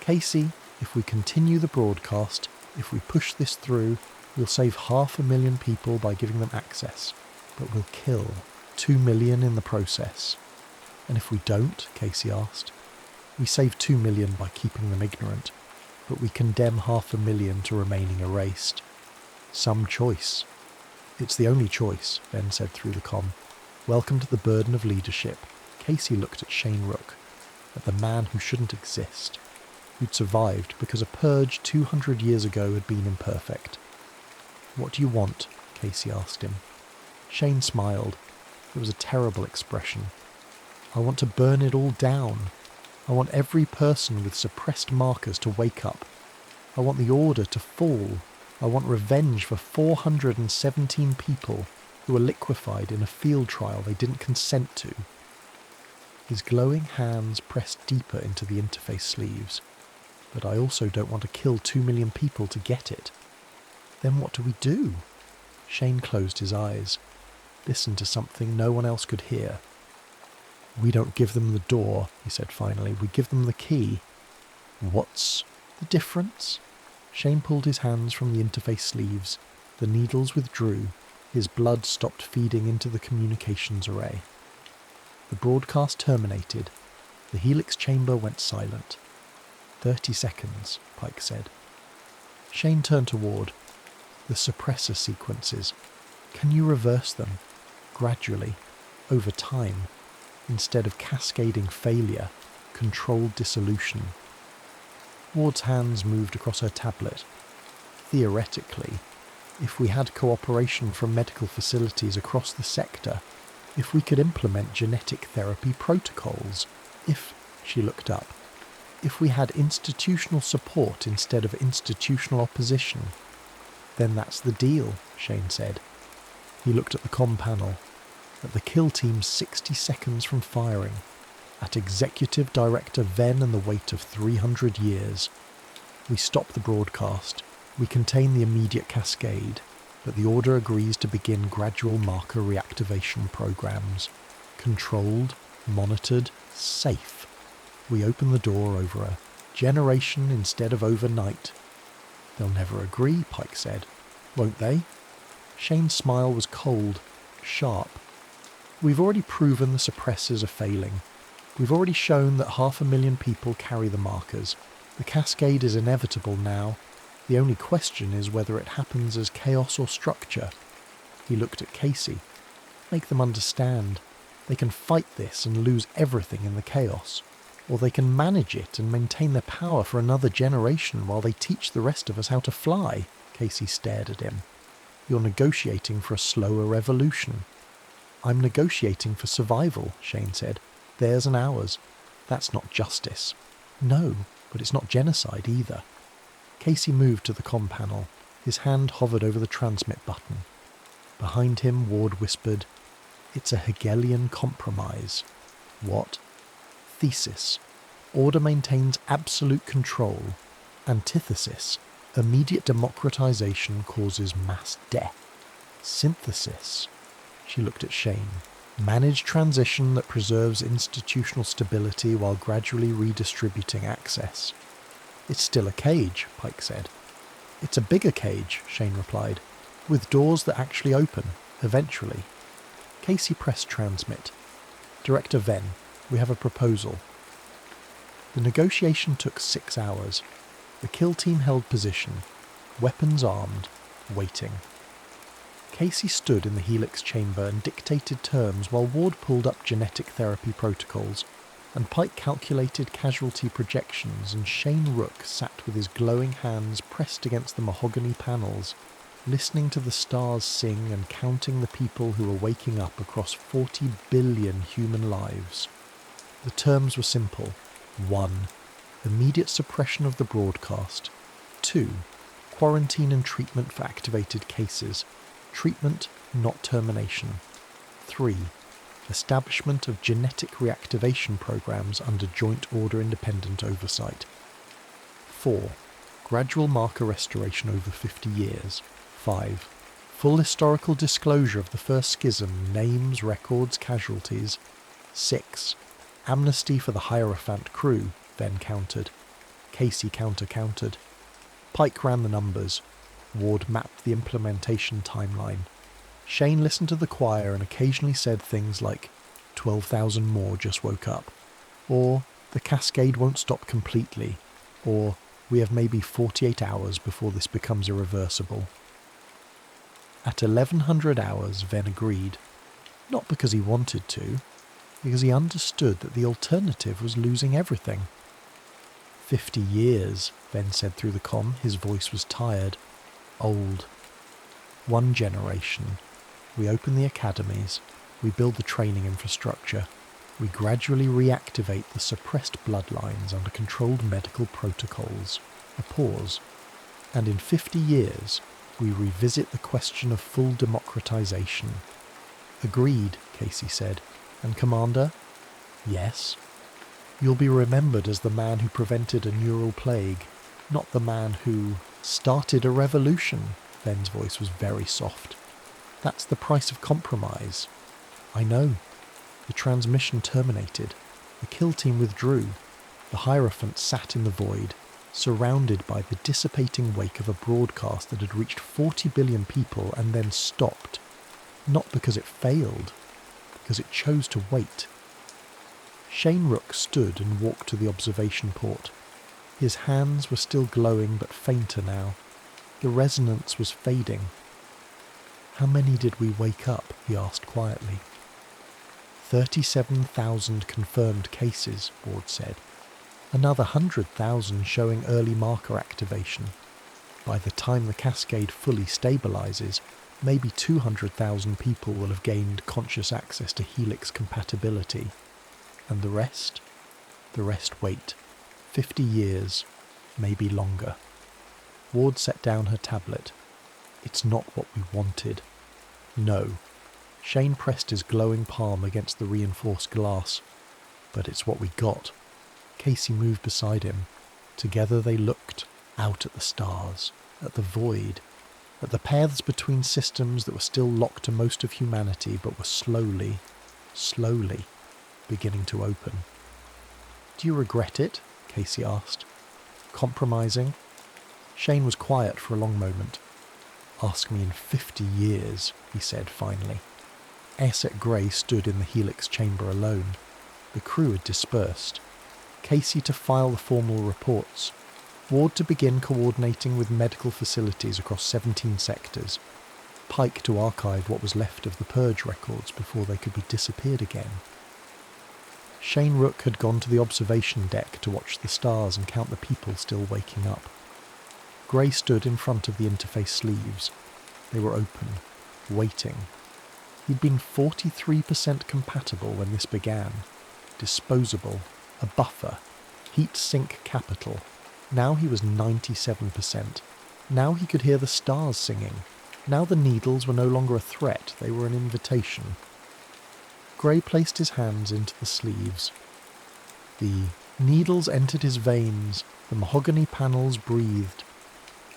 "Casey, if we continue the broadcast, if we push this through, we'll save 500,000 people by giving them access, but we'll kill 2 million in the process." "And if we don't?" Casey asked. "We save 2 million by keeping them ignorant, but we condemn 500,000 to remaining erased. Some choice." "It's the only choice," Ben said through the comm. "Welcome to the burden of leadership." Casey looked at Shane Rook, at the man who shouldn't exist, who'd survived because a purge 200 years ago had been imperfect. "What do you want?" Casey asked him. Shane smiled. It was a terrible expression. "I want to burn it all down. I want every person with suppressed markers to wake up. I want the order to fall. I want revenge for 417 people who were liquefied in a field trial they didn't consent to." His glowing hands pressed deeper into the interface sleeves. "But I also don't want to kill 2 million people to get it." "Then what do we do?" Shane closed his eyes, listened to something no one else could hear. "We don't give them the door," he said finally. "We give them the key." "What's the difference?" Shane pulled his hands from the interface sleeves. The needles withdrew. His blood stopped feeding into the communications array. The broadcast terminated. The Helix chamber went silent. 30 seconds, Pike said. Shane turned to Ward. "The suppressor sequences. Can you reverse them? Gradually, over time, instead of cascading failure, controlled dissolution?" Ward's hands moved across her tablet. "Theoretically, if we had cooperation from medical facilities across the sector, if we could implement genetic therapy protocols, if," she looked up, "if we had institutional support instead of institutional opposition, then that's the deal," Shane said. He looked at the comm panel, at the kill team 60 seconds from firing, at Executive Director Venn and the wait of 300 years. "We stop the broadcast. We contain the immediate cascade, but the Order agrees to begin gradual marker reactivation programs. Controlled, monitored, safe. We open the door over a generation instead of overnight." "They'll never agree," Pike said. "Won't they?" Shane's smile was cold, sharp. "We've already proven the suppressors are failing. We've already shown that 500,000 people carry the markers. The cascade is inevitable now. The only question is whether it happens as chaos or structure." He looked at Casey. "Make them understand. They can fight this and lose everything in the chaos. Or they can manage it and maintain their power for another generation while they teach the rest of us how to fly." Casey stared at him. "You're negotiating for a slower revolution." "I'm negotiating for survival," Shane said. "Theirs and ours. That's not justice." "No, but it's not genocide either." Casey moved to the comm panel. His hand hovered over the transmit button. Behind him, Ward whispered, "It's a Hegelian compromise." "What?" "Thesis. Order maintains absolute control. Antithesis. Immediate democratization causes mass death. Synthesis." She looked at Shane. Manage transition that preserves institutional stability while gradually redistributing access. It's still a cage, Pike said. It's a bigger cage, Shane replied, with doors that actually open, eventually. Casey pressed transmit. Director Venn, we have a proposal. The negotiation took 6 hours. The kill team held position, weapons armed, waiting. Casey stood in the Helix chamber and dictated terms while Ward pulled up genetic therapy protocols, and Pike calculated casualty projections, and Shane Rook sat with his glowing hands pressed against the mahogany panels, listening to the stars sing and counting the people who were waking up across 40 billion human lives. The terms were simple. 1. Immediate suppression of the broadcast. 2. Quarantine and treatment for activated cases. Treatment, not termination. 3. Establishment of genetic reactivation programs under joint order independent oversight. 4. Gradual marker restoration over 50 years. 5. Full historical disclosure of the first schism, names, records, casualties. 6. Amnesty for the Hierophant crew, Venn countered. Casey countered. Pike ran the numbers. Ward mapped the implementation timeline. Shane listened to the choir and occasionally said things like, 12,000 more just woke up, or the cascade won't stop completely, or we have maybe 48 hours before this becomes irreversible. At 1100 hours, Venn agreed, not because he wanted to, because he understood that the alternative was losing everything. 50 years, Venn said through the comm. His voice was tired, old. 1 generation. We open the academies, we build the training infrastructure, we gradually reactivate the suppressed bloodlines under controlled medical protocols. A pause. And in 50 years, we revisit the question of full democratization. Agreed, Casey said. And Commander? Yes. You'll be remembered as the man who prevented a neural plague, not the man who started a revolution. Venn's voice was very soft. That's the price of compromise. I know. The transmission terminated. The kill team withdrew. The Hierophant sat in the void, surrounded by the dissipating wake of a broadcast that had reached 40 billion people and then stopped. Not because it failed, because it chose to wait. Shane Rook stood and walked to the observation port. His hands were still glowing but fainter now. The resonance was fading. How many did we wake up? He asked quietly. 37,000 confirmed cases, Ward said. Another 100,000 showing early marker activation. By the time the cascade fully stabilizes, maybe 200,000 people will have gained conscious access to Helix compatibility. And the rest? The rest wait. 50 years, maybe longer. Ward set down her tablet. It's not what we wanted. No. Shane pressed his glowing palm against the reinforced glass. But it's what we got. Casey moved beside him. Together they looked out at the stars, at the void, at the paths between systems that were still locked to most of humanity but were slowly beginning to open. Do you regret it? Casey asked. Compromising? Shane was quiet for a long moment. Ask me in 50 years, he said finally. Airset Grey stood in the Helix chamber alone. The crew had dispersed. Casey to file the formal reports. Ward to begin coordinating with medical facilities across 17 sectors. Pike to archive what was left of the purge records before they could be disappeared again. Shane Rook had gone to the observation deck to watch the stars and count the people still waking up. Grey stood in front of the interface sleeves. They were open, waiting. He'd been 43% compatible when this began. Disposable, a buffer, heat sink capital. Now he was 97%. Now he could hear the stars singing. Now the needles were no longer a threat, they were an invitation. Grey placed his hands into the sleeves. The needles entered his veins, the mahogany panels breathed.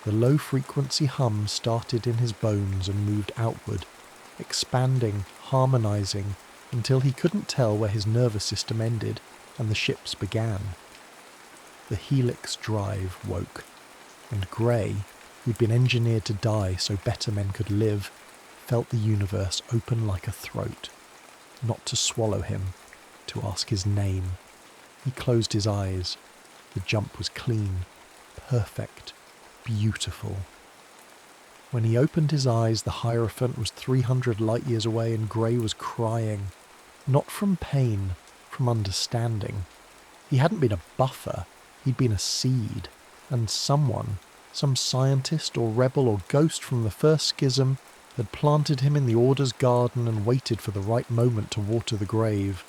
The low-frequency hum started in his bones and moved outward, expanding, harmonizing, until he couldn't tell where his nervous system ended and the ship's began. The Helix Drive woke, and Gray, who'd been engineered to die so better men could live, felt the universe open like a throat, not to swallow him, to ask his name. He closed his eyes. The jump was clean, perfect, beautiful. When he opened his eyes, the Hierophant was 300 light-years away and Gray was crying. Not from pain, from understanding. He hadn't been a buffer, he'd been a seed, and someone, some scientist or rebel or ghost from the first schism, had planted him in the Order's garden and waited for the right moment to water the grave.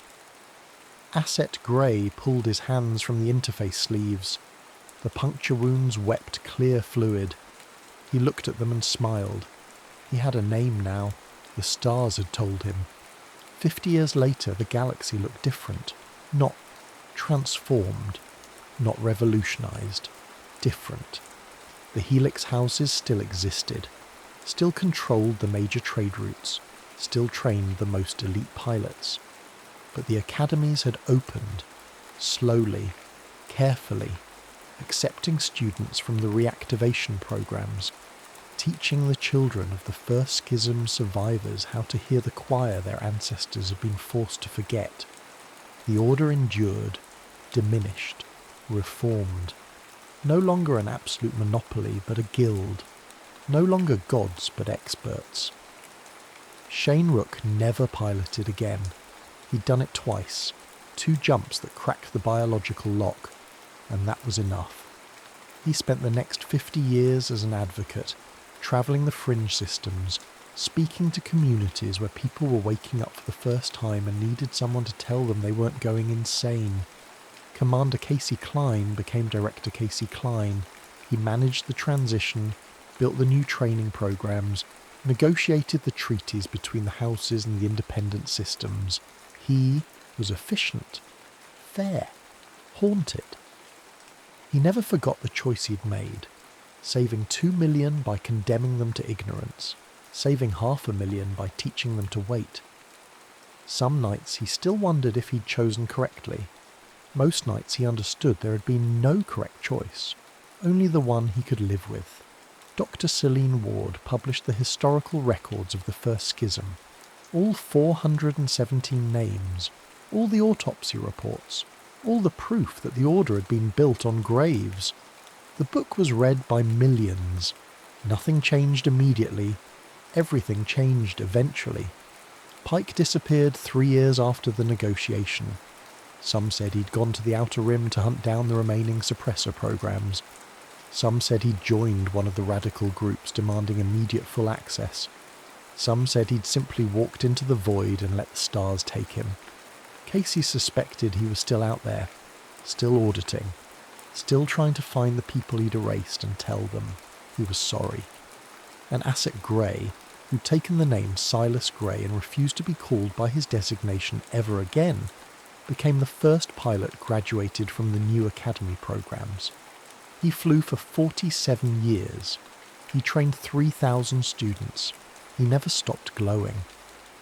Asset Gray pulled his hands from the interface sleeves. The puncture wounds wept clear fluid. He looked at them and smiled. He had a name now. The stars had told him. 50 years later, the galaxy looked different. Not transformed. Not revolutionized. Different. The Helix houses still existed. Still controlled the major trade routes. Still trained the most elite pilots. But the academies had opened, slowly, carefully, accepting students from the reactivation programs, teaching the children of the first schism survivors how to hear the choir their ancestors had been forced to forget. The Order endured, diminished, reformed. No longer an absolute monopoly, but a guild. No longer gods, but experts. Shane Rook never piloted again. He'd done it twice, 2 jumps that cracked the biological lock, and that was enough. He spent the next 50 years as an advocate, travelling the fringe systems, speaking to communities where people were waking up for the first time and needed someone to tell them they weren't going insane. Commander Casey Klein became Director Casey Klein. He managed the transition, built the new training programs, negotiated the treaties between the houses and the independent systems. He was efficient, fair, haunted. He never forgot the choice he'd made, saving 2 million by condemning them to ignorance, saving 500,000 by teaching them to wait. Some nights he still wondered if he'd chosen correctly. Most nights he understood there had been no correct choice, only the one he could live with. Dr. Celine Ward published the historical records of the first schism. All 417 names, all the autopsy reports, all the proof that the Order had been built on graves. The book was read by millions. Nothing changed immediately. Everything changed eventually. Pike disappeared 3 years after the negotiation. Some said he'd gone to the Outer Rim to hunt down the remaining suppressor programs. Some said he'd joined one of the radical groups demanding immediate full access. Some said he'd simply walked into the void and let the stars take him. Casey suspected he was still out there, still auditing, still trying to find the people he'd erased and tell them he was sorry. And Asset Gray, who'd taken the name Silas Gray and refused to be called by his designation ever again, became the first pilot graduated from the new academy programs. He flew for 47 years. He trained 3,000 students. He never stopped glowing.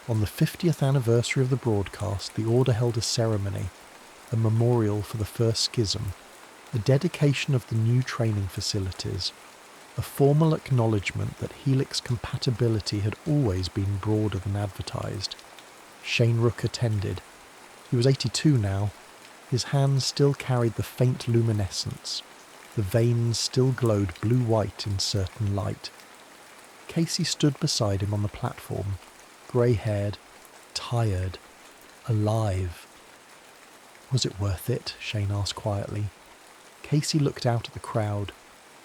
On the 50th anniversary of the broadcast, the Order held a ceremony, a memorial for the first schism, a dedication of the new training facilities, a formal acknowledgement that Helix compatibility had always been broader than advertised. Shane Rook attended. He was 82 now. His hands still carried the faint luminescence. The veins still glowed blue-white in certain light. Casey stood beside him on the platform, grey-haired, tired, alive. Was it worth it? Shane asked quietly. Casey looked out at the crowd,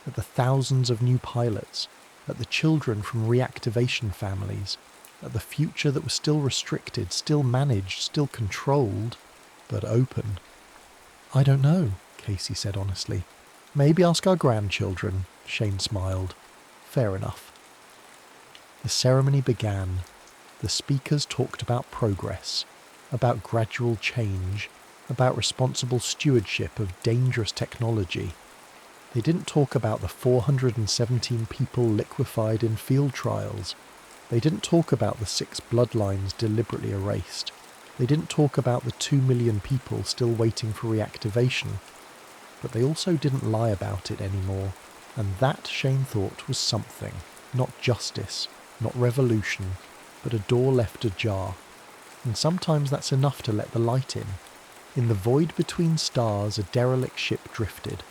at the thousands of new pilots, at the children from reactivation families, at the future that was still restricted, still managed, still controlled, but open. I don't know, Casey said honestly. Maybe ask our grandchildren, Shane smiled. Fair enough. The ceremony began. The speakers talked about progress, about gradual change, about responsible stewardship of dangerous technology. They didn't talk about the 417 people liquefied in field trials. They didn't talk about the 6 bloodlines deliberately erased. They didn't talk about the 2 million people still waiting for reactivation, but they also didn't lie about it anymore, and that, Shane thought, was something. Not justice, not revolution, but a door left ajar. And sometimes that's enough to let the light in. In the void between stars, a derelict ship drifted,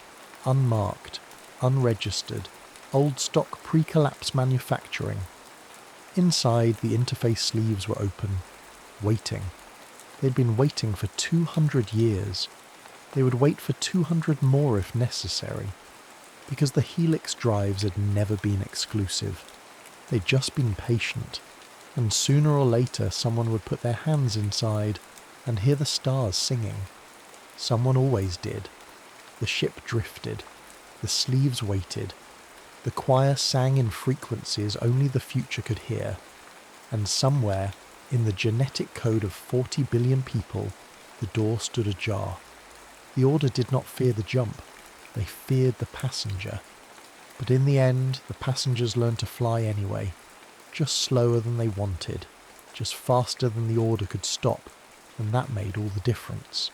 unmarked, unregistered, old stock pre-collapse manufacturing. Inside, the interface sleeves were open, waiting. They'd been waiting for 200 years. They would wait for 200 more if necessary, because the Helix Drives had never been exclusive. They'd just been patient, and sooner or later someone would put their hands inside and hear the stars singing. Someone always did. The ship drifted. The sleeves waited. The choir sang in frequencies only the future could hear. And somewhere, in the genetic code of 40 billion people, the door stood ajar. The Order did not fear the jump. They feared the passenger. But in the end, the passengers learned to fly anyway. Just slower than they wanted. Just faster than the Order could stop. And that made all the difference.